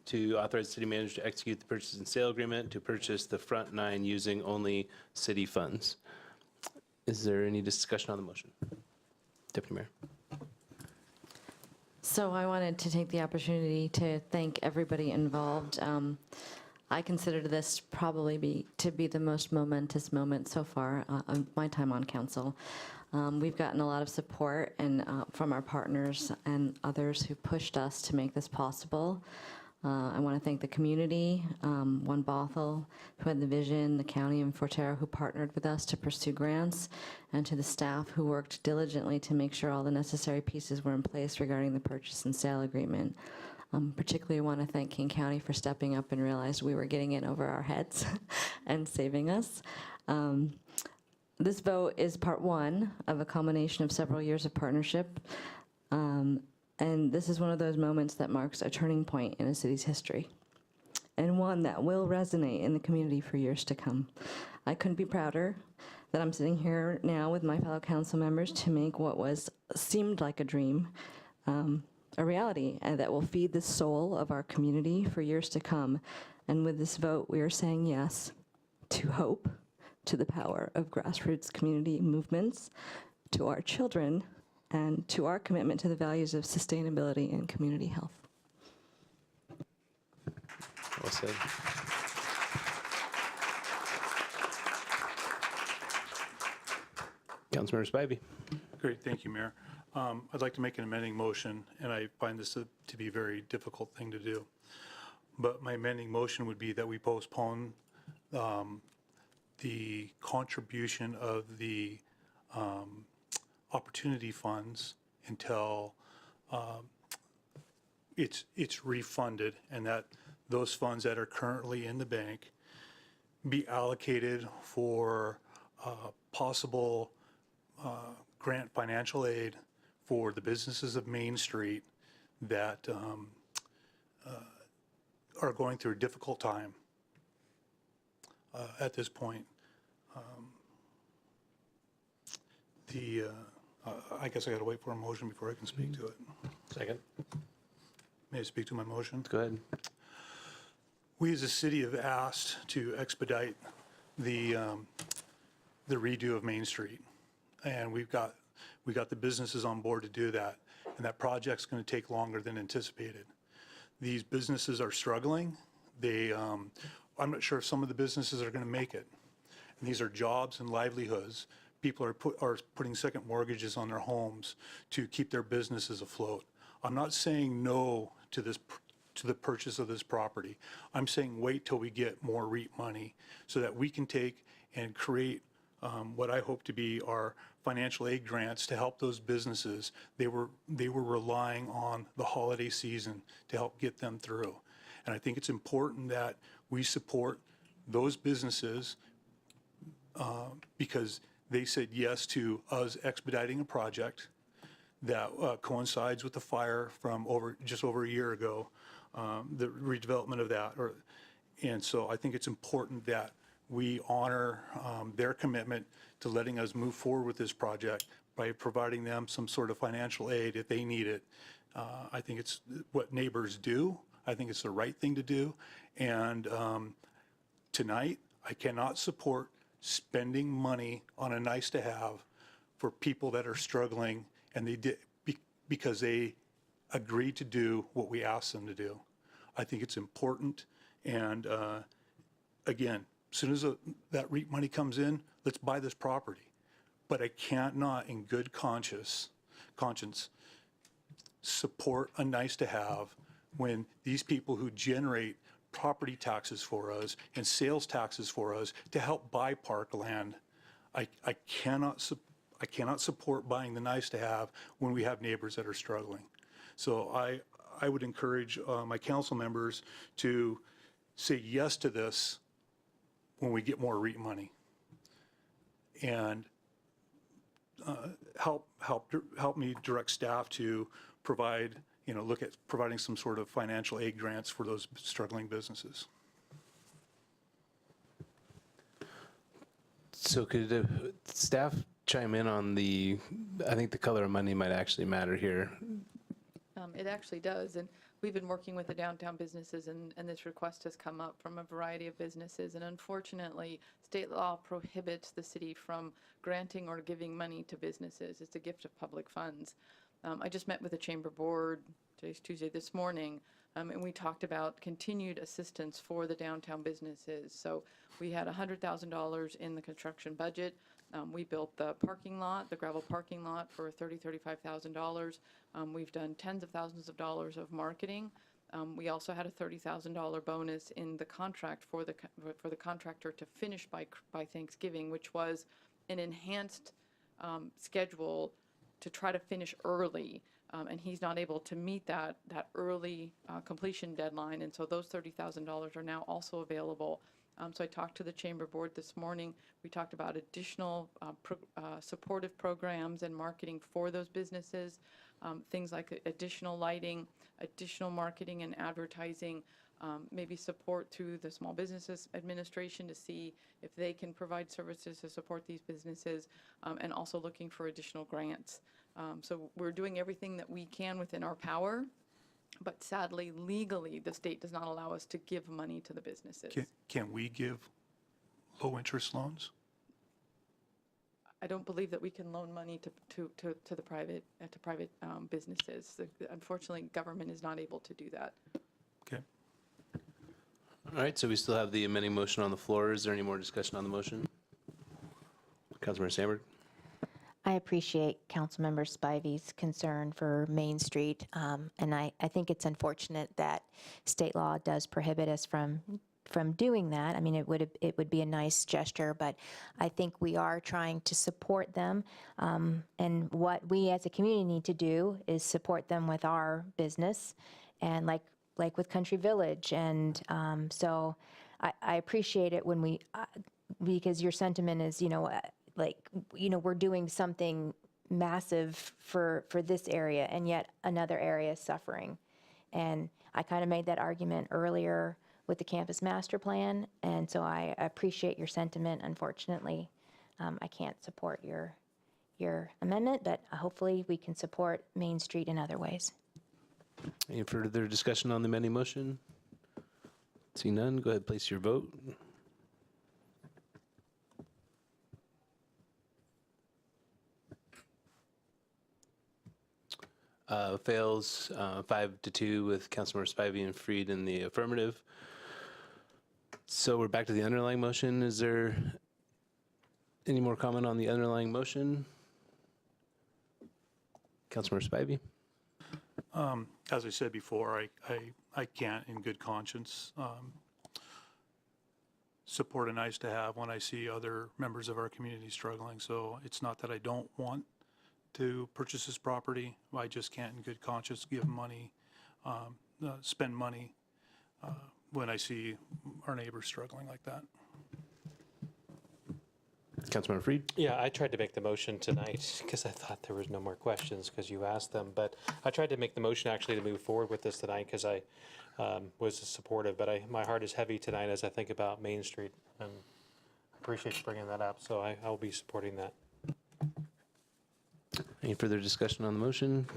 to authorize the city manager to execute the purchase and sale agreement to purchase the front 9 using only city funds. Is there any discussion on the motion? Deputy Mayor. So I wanted to take the opportunity to thank everybody involved. I consider this probably to be the most momentous moment so far of my time on council. We've gotten a lot of support and from our partners and others who pushed us to make this possible. I want to thank the community, One Bothell, who had the vision, the county and Forterra, who partnered with us to pursue grants, and to the staff who worked diligently to make sure all the necessary pieces were in place regarding the purchase and sale agreement. Particularly want to thank King County for stepping up and realized we were getting in over our heads and saving us. This vote is part 1 of a culmination of several years of partnership. And this is one of those moments that marks a turning point in a city's history, and one that will resonate in the community for years to come. I couldn't be prouder that I'm sitting here now with my fellow council members to make what seemed like a dream a reality, and that will feed the soul of our community for years to come. And with this vote, we are saying yes to hope, to the power of grassroots community movements, to our children, and to our commitment to the values of sustainability and community health. Well said. Councilmember Spivey. Great, thank you, Mayor. I'd like to make an amending motion, and I find this to be a very difficult thing to do. But my amending motion would be that we postpone the contribution of the opportunity funds until it's refunded, and that those funds that are currently in the bank be allocated for possible grant financial aid for the businesses of Main Street that are going through a difficult time at this point. I guess I got to wait for a motion before I can speak to it. Second. May I speak to my motion? Go ahead. We as a city have asked to expedite the redo of Main Street, and we got the businesses on board to do that, and that project's going to take longer than anticipated. These businesses are struggling. I'm not sure if some of the businesses are going to make it, and these are jobs and livelihoods. People are putting second mortgages on their homes to keep their businesses afloat. I'm not saying no to the purchase of this property. I'm saying wait till we get more REAP money so that we can take and create what I hope to be our financial aid grants to help those businesses. They were relying on the holiday season to help get them through. And I think it's important that we support those businesses because they said yes to us expediting a project that coincides with the fire from just over a year ago, the redevelopment of that. And so I think it's important that we honor their commitment to letting us move forward with this project by providing them some sort of financial aid if they need it. I think it's what neighbors do. I think it's the right thing to do. And tonight, I cannot support spending money on a nice to have for people that are struggling, and they did because they agree to do what we ask them to do. I think it's important, and again, as soon as that REIT money comes in, let's buy this property. But I can't not, in good conscience, support a nice to have when these people who generate property taxes for us and sales taxes for us to help buy park land. I cannot support buying the nice to have when we have neighbors that are struggling. So I would encourage my council members to say yes to this when we get more REIT money, and help me direct staff to provide, look at providing some sort of financial aid grants for those struggling businesses. So could staff chime in on I think the color of money might actually matter here. It actually does, and we've been working with the downtown businesses, and this request has come up from a variety of businesses, and unfortunately, state law prohibits the city from granting or giving money to businesses. It's a gift of public funds. I just met with the Chamber Board, today's Tuesday, this morning, and we talked about continued assistance for the downtown businesses. So we had $100,000 in the construction budget. We built the parking lot, the gravel parking lot, for $35,000. We've done tens of thousands of dollars of marketing. We also had a $30,000 bonus in the contract for the contractor to finish by Thanksgiving, which was an enhanced schedule to try to finish early. And he's not able to meet that early completion deadline, and so those $30,000 are now also available. So I talked to the Chamber Board this morning. We talked about additional supportive programs and marketing for those businesses, things like additional lighting, additional marketing and advertising, maybe support through the Small Businesses Administration to see if they can provide services to support these businesses, and also looking for additional grants. So we're doing everything that we can within our power. But sadly, legally, the state does not allow us to give money to the businesses. Can we give low-interest loans? I don't believe that we can loan money to the private businesses. Unfortunately, government is not able to do that. Okay. All right, so we still have the amending motion on the floor. Is there any more discussion on the motion? Councilmember Sandberg? I appreciate Councilmember Spivey's concern for Main Street, and I think it's unfortunate that state law does prohibit us from doing that. I mean, it would be a nice gesture, but I think we are trying to support them, and what we as a community need to do is support them with our business, and like with Country Village, and so I appreciate it when because your sentiment is, we're doing something massive for this area, and yet another area is suffering. And I kind of made that argument earlier with the campus master plan, and so I appreciate your sentiment. Unfortunately, I can't support your amendment, but hopefully we can support Main Street in other ways. Any further discussion on the amending motion? See none, go ahead, place your vote. Fails 5-2 with Councilmember Spivey and Freed in the affirmative. So we're back to the underlying motion. Is there any more comment on the underlying motion? Councilmember Spivey? As I said before, I can't, in good conscience, support a nice to have when I see other members of our community struggling. So it's not that I don't want to purchase this property. I just can't, in good conscience, give money, spend money when I see our neighbors struggling like that. Councilmember Freed? Yeah, I tried to make the motion tonight because I thought there was no more questions because you asked them. But I tried to make the motion actually to move forward with this tonight because I was supportive. But my heart is heavy tonight as I think about Main Street, and I appreciate you bringing that up. So I will be supporting that. Any further discussion on the motion?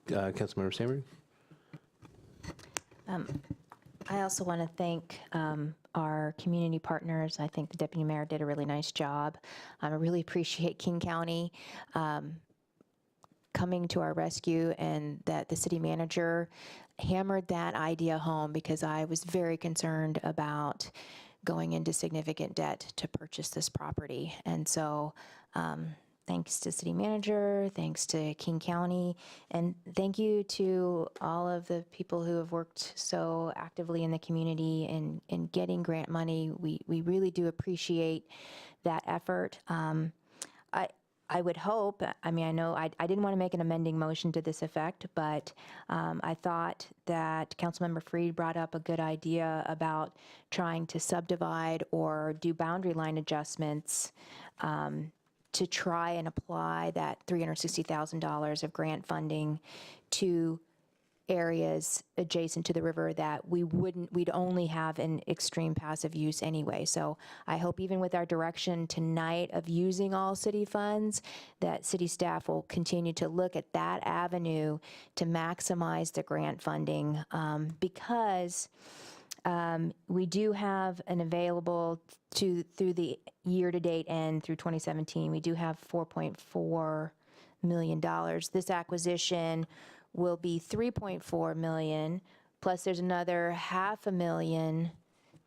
Councilmember Sandberg? I also want to thank our community partners. I think the Deputy Mayor did a really nice job. I really appreciate King County coming to our rescue, and that the city manager hammered that idea home, because I was very concerned about going into significant debt to purchase this property. And so thanks to city manager, thanks to King County, and thank you to all of the people who have worked so actively in the community in getting grant money. We really do appreciate that effort. I would hope, I mean, I know I didn't want to make an amending motion to this effect, but I thought that Councilmember Freed brought up a good idea about trying to subdivide or do boundary line adjustments to try and apply that $360,000 of grant funding to areas adjacent to the river that we'd only have in extreme passive use anyway. So I hope even with our direction tonight of using all city funds, that city staff will continue to look at that avenue to maximize the grant funding, because we do have an available through the year-to-date end through 2017, we do have $4.4 million. This acquisition will be $3.4 million, plus there's another $500,000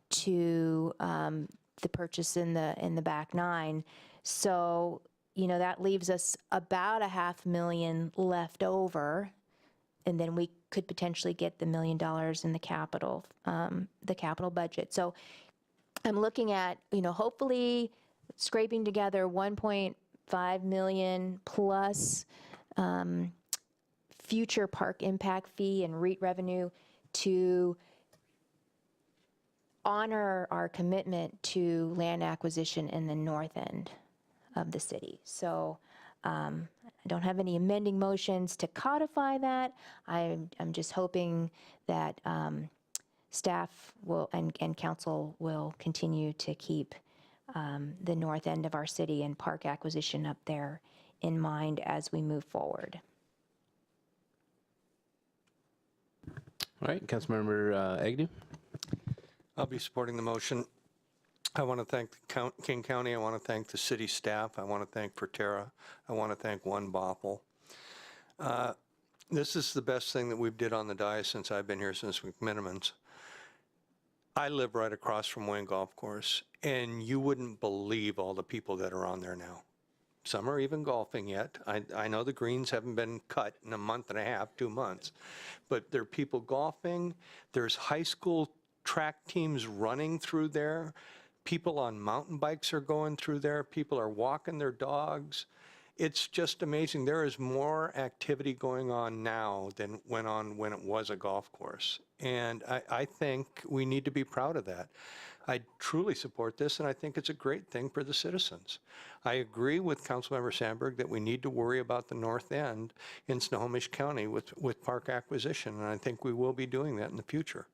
to the purchase in the back nine. So, you know, that leaves us about $500,000 left over, and then we could potentially get the $1 million in the capital budget. So I'm looking at, you know, hopefully scraping together $1.5 million plus future park impact fee and REIT revenue to honor our commitment to land acquisition in the north end of the city. So I don't have any amending motions to codify that. I'm just hoping that staff will and council will continue to keep the north end of our city and park acquisition up there in mind as we move forward. All right, Councilmember Agnew. I'll be supporting the motion. I want to thank King County. I want to thank the city staff. I want to thank Forterra. I want to thank Bothell. This is the best thing that we've did on the dais since I've been here, since McMinimans. I live right across from Wayne Golf Course, and you wouldn't believe all the people that are on there now. Some are even golfing yet. I know the greens haven't been cut in a month and a half, 2 months, but there are people golfing. There's high school track teams running through there. People on mountain bikes are going through there. People are walking their dogs. It's just amazing. There is more activity going on now than went on when it was a golf course. And I think we need to be proud of that. I truly support this, and I think it's a great thing for the citizens. I agree with Councilmember Sandberg that we need to worry about the north end in Snohomish County with park acquisition, and I think we will be doing that in the future.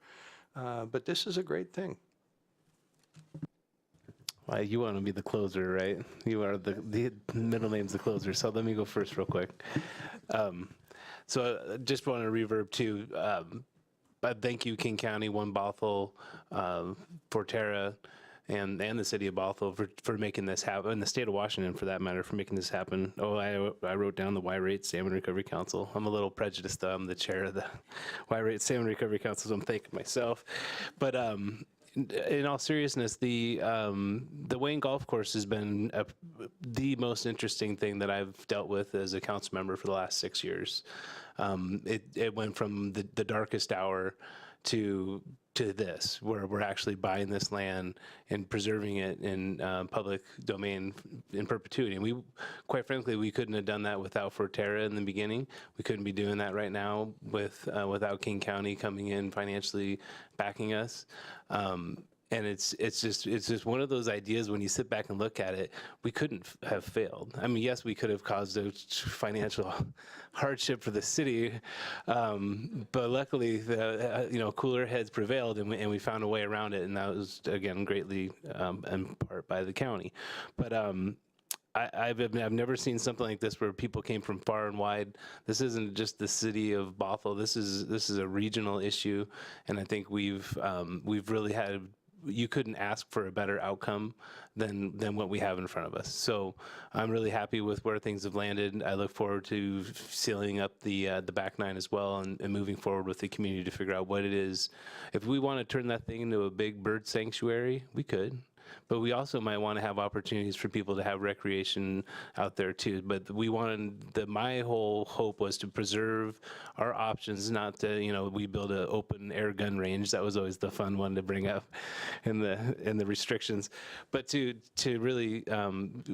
But this is a great thing. Well, you want to be the closer, right? You are the middle name's the closer, so let me go first real quick. So I just want to reverb too. Thank you, King County, Bothell, Forterra, and the city of Bothell for making this happen, and the state of Washington, for that matter, for making this happen. Oh, I wrote down the Y-Rate Salmon Recovery Council. I'm a little prejudiced. I'm the chair of the Y-Rate Salmon Recovery Council, so I'm thanking myself. But in all seriousness, the Wayne Golf Course has been the most interesting thing that I've dealt with as a council member for the last 6 years. It went from the darkest hour to this, where we're actually buying this land and preserving it in public domain in perpetuity. And we, quite frankly, we couldn't have done that without Forterra in the beginning. We couldn't be doing that right now without King County coming in financially backing us. And it's just one of those ideas when you sit back and look at it, we couldn't have failed. I mean, yes, we could have caused a financial hardship for the city, but luckily, cooler heads prevailed, and we found a way around it, and that was, again, greatly in part by the county. But I've never seen something like this where people came from far and wide. This isn't just the city of Bothell. This is a regional issue, and I think we've really had you couldn't ask for a better outcome than what we have in front of us. So I'm really happy with where things have landed. I look forward to sealing up the back nine as well, and moving forward with the community to figure out what it is. If we want to turn that thing into a big bird sanctuary, we could. But we also might want to have opportunities for people to have recreation out there too. But we wanted, my whole hope was to preserve our options, not to, we build an open air gun range. That was always the fun one to bring up in the restrictions. But to really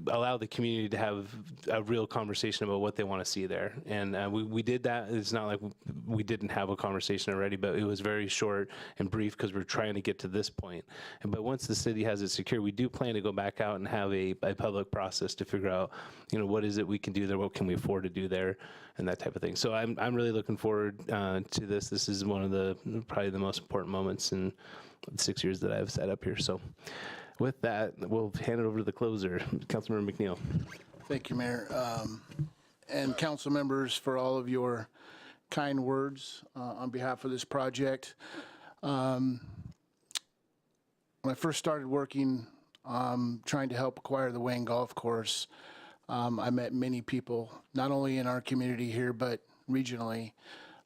allow the community to have a real conversation about what they want to see there. And we did that. It's not like we didn't have a conversation already, but it was very short and brief because we're trying to get to this point. But once the city has it secure, we do plan to go back out and have a public process to figure out, what is it we can do there, what can we afford to do there, and that type of thing. So I'm really looking forward to this. This is one of probably the most important moments in the 6 years that I've sat up here. So with that, we'll hand it over to the closer, Councilmember McNeil. Thank you, Mayor. And council members, for all of your kind words on behalf of this project. When I first started working trying to help acquire the Wayne Golf Course, I met many people, not only in our community here, but regionally,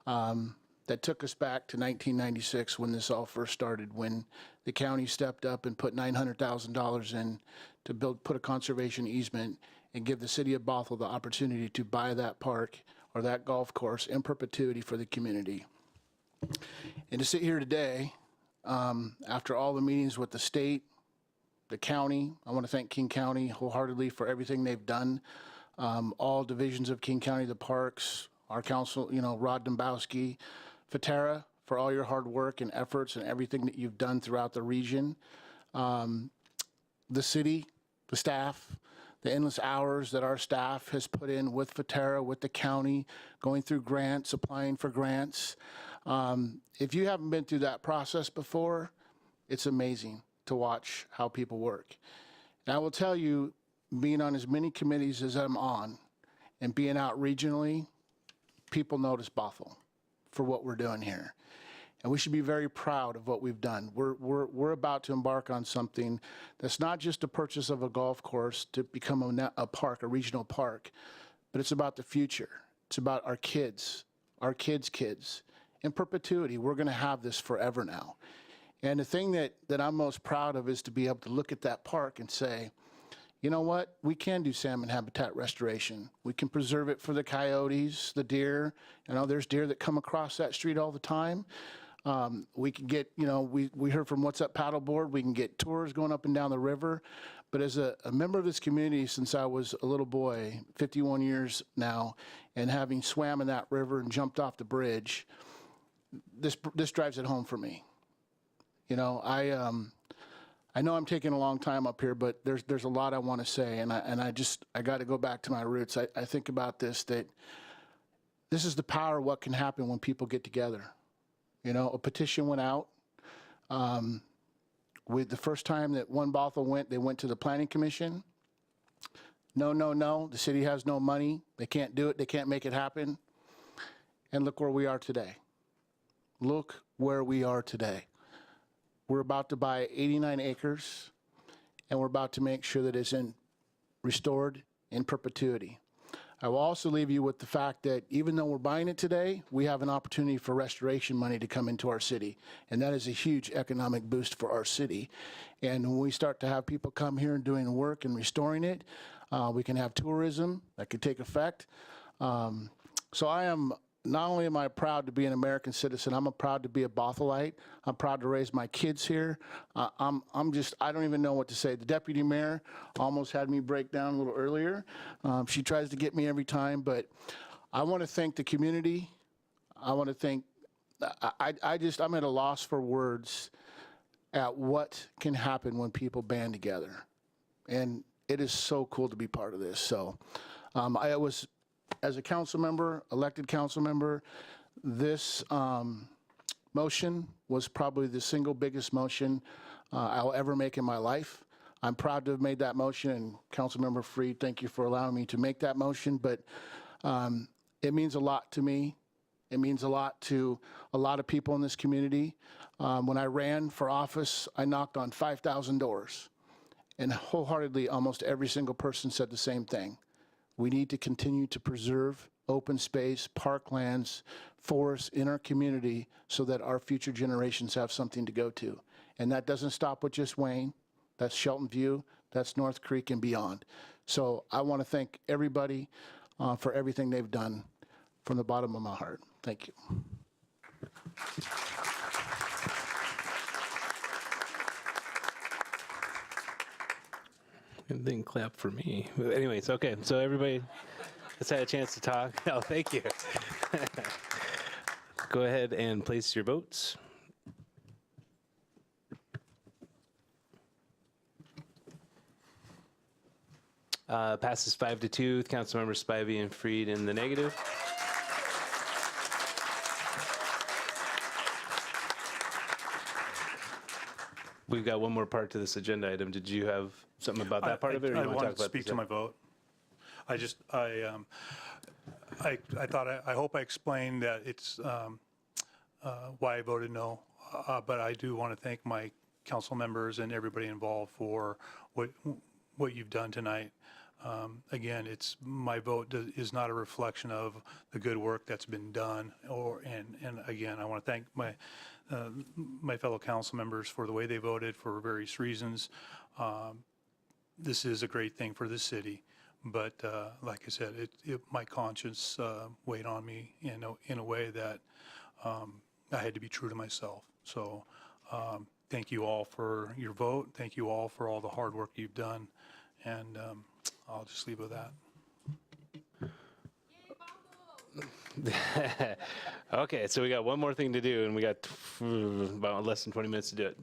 that took us back to 1996 when this all first started, when the county stepped up and put $900,000 in to put a conservation easement and give the city of Bothell the opportunity to buy that park or that golf course in perpetuity for the community. And to sit here today, after all the meetings with the state, the county, I want to thank King County wholeheartedly for everything they've done. All divisions of King County, the parks, our council, Rod Dombowski, Forterra, for all your hard work and efforts and everything that you've done throughout the region. The city, the staff, the endless hours that our staff has put in with Forterra, with the county, going through grants, applying for grants. If you haven't been through that process before, it's amazing to watch how people work. And I will tell you, being on as many committees as I'm on and being out regionally, people notice Bothell for what we're doing here. And we should be very proud of what we've done. We're about to embark on something that's not just a purchase of a golf course to become a park, a regional park, but it's about the future. It's about our kids' kids. In perpetuity, we're going to have this forever now. And the thing that I'm most proud of is to be able to look at that park and say, you know what, we can do salmon habitat restoration. We can preserve it for the coyotes, the deer. There's deer that come across that street all the time. We can get, we heard from What's Up Paddleboard, we can get tours going up and down the river. But as a member of this community since I was a little boy, 51 years now, and having swam in that river and jumped off the bridge, this drives it home for me. I know I'm taking a long time up here, but there's a lot I want to say, and I got to go back to my roots. I think about this, that this is the power of what can happen when people get together. A petition went out. With the first time that One Bothell went, they went to the Planning Commission. No, the city has no money. They can't do it. They can't make it happen. And look where we are today. Look where we are today. We're about to buy 89 acres, and we're about to make sure that it's restored in perpetuity. I will also leave you with the fact that even though we're buying it today, we have an opportunity for restoration money to come into our city, and that is a huge economic boost for our city. And when we start to have people come here and doing work and restoring it, we can have tourism that could take effect. So not only am I proud to be an American citizen, I'm proud to be a Bothelite. I'm proud to raise my kids here. I don't even know what to say. The deputy mayor almost had me break down a little earlier. She tries to get me every time, but I want to thank the community. I want to thank, I'm at a loss for words at what can happen when people band together. And it is so cool to be part of this. So as a council member, elected council member, this motion was probably the single biggest motion I'll ever make in my life. I'm proud to have made that motion, and Councilmember Freed, thank you for allowing me to make that motion, but it means a lot to me, It means a lot to a lot of people in this community. When I ran for office, I knocked on 5,000 doors. And wholeheartedly, almost every single person said the same thing. We need to continue to preserve open space, parklands, forests in our community so that our future generations have something to go to. And that doesn't stop with just Wayne. That's Shelton View, that's North Creek and beyond. So I want to thank everybody for everything they've done from the bottom of my heart. Thank you. Didn't clap for me. But anyways, okay, so everybody has had a chance to talk. Oh, thank you. Go ahead and place your votes. Passes 5-2 with Councilmembers Spivey and Freed in the negative. We've got one more part to this agenda item. Did you have something about that part of it? Or I you want to wanted talk to about speak this? to my vote. I hope I explained that it's why I voted no, but I do want to thank my council members and everybody involved for what you've done tonight. Again, my vote is not a reflection of the good work that's been done. And again, I want to thank my fellow council members for the way they voted for various reasons. This is a great thing for the city, but like I said, my conscience weighed on me in a way that I had to be true to myself. So thank you all for your vote. Thank you all for all the hard work you've done. And I'll just leave it with that. Okay, so we got one more thing to do, and we got about less than 20 minutes to do it.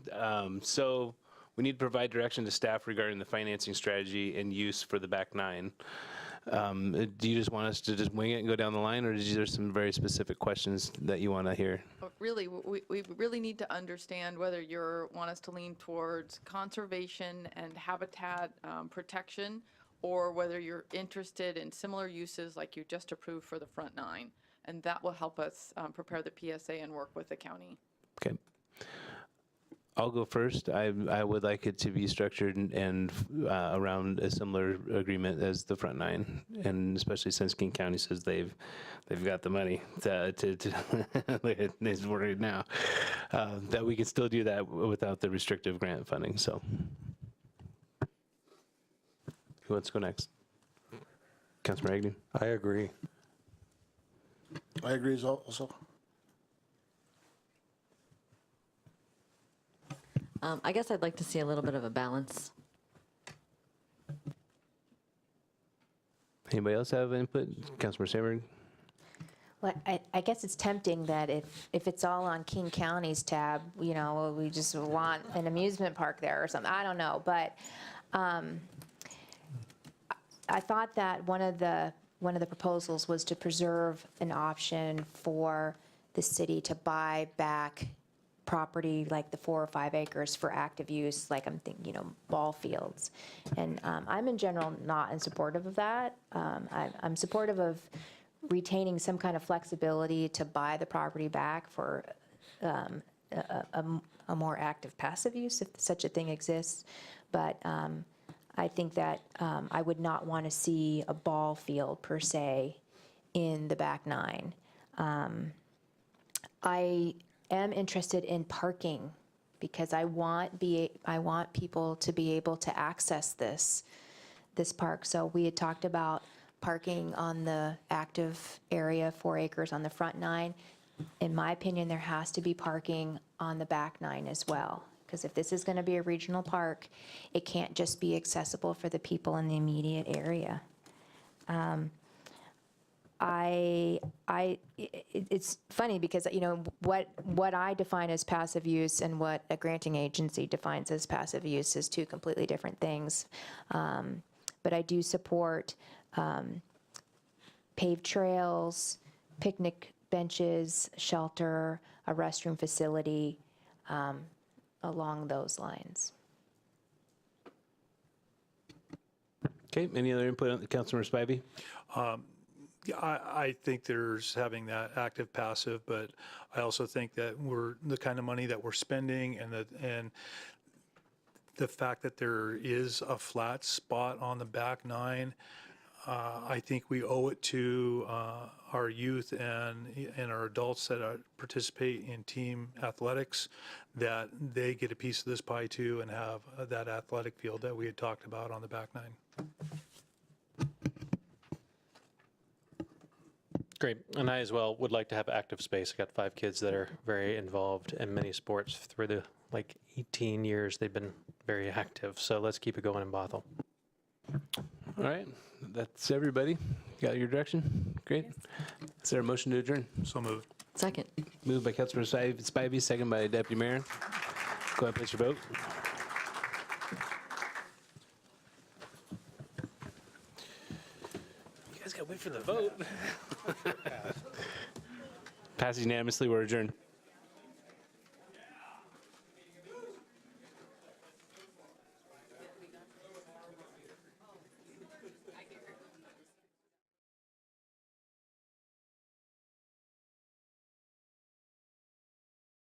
So we need to provide direction to staff regarding the financing strategy and use for the back nine. Do you just want us to just wing it and go down the line, or is there some very specific questions that you want to hear? Really, we really need to understand whether you want us to lean towards conservation and habitat protection, or whether you're interested in similar uses like you just approved for the front nine. And that will help us prepare the PSA and work with the county. Okay. I'll go first. I would like it to be structured and around a similar agreement as the front nine, and especially since King County says they've got the money to look at this word now, that we can still do that without the restrictive grant funding. So, who wants to go next? Councilor Agnew. I agree. I agree as also. I guess I'd like to see a little bit of a balance. Anybody else have input? Councilor Sandberg? Well, I guess it's tempting that if it's all on King County's tab, we just want an amusement park there or something. I don't know, but I thought that one of the proposals was to preserve an option for the city to buy back property like the 4 or 5 acres for active use, like I'm thinking, ball fields. And I'm in general not in supportive of that. I'm supportive of retaining some kind of flexibility to buy the property back for a more active passive use, if such a thing exists. But I think that I would not want to see a ball field per se in the back nine. I am interested in parking because I want people to be able to access this park. So we had talked about parking on the active area, 4 acres on the front nine. In my opinion, there has to be parking on the back nine as well. Because if this is going to be a regional park, it can't just be accessible for the people in the immediate area. It's funny because what I define as passive use and what a granting agency defines as passive use is two completely different things. But I do support paved trails, picnic benches, shelter, a restroom facility, along those lines. Okay, any other input on Councilor Spivey? Yeah, I think there's having that active passive, but I also think that we're the kind of money that we're spending and the fact that there is a flat spot on the back nine, I think we owe it to our youth and our adults that participate in team athletics that they get a piece of this pie too and have that athletic field that we had talked about on the back nine. Great. And I as well would like to have active space. I got 5 kids that are very involved in many sports through the 18 years they've been very active. So let's keep it going in Bothell. All right, that's everybody. Got your direction? Great. Is there a motion to adjourn? So moved. Second. Moved by Councilor Spivey, second by Deputy Mayor. Go ahead, place your vote. You guys got to wait for the vote. Passes unanimously. We're adjourned.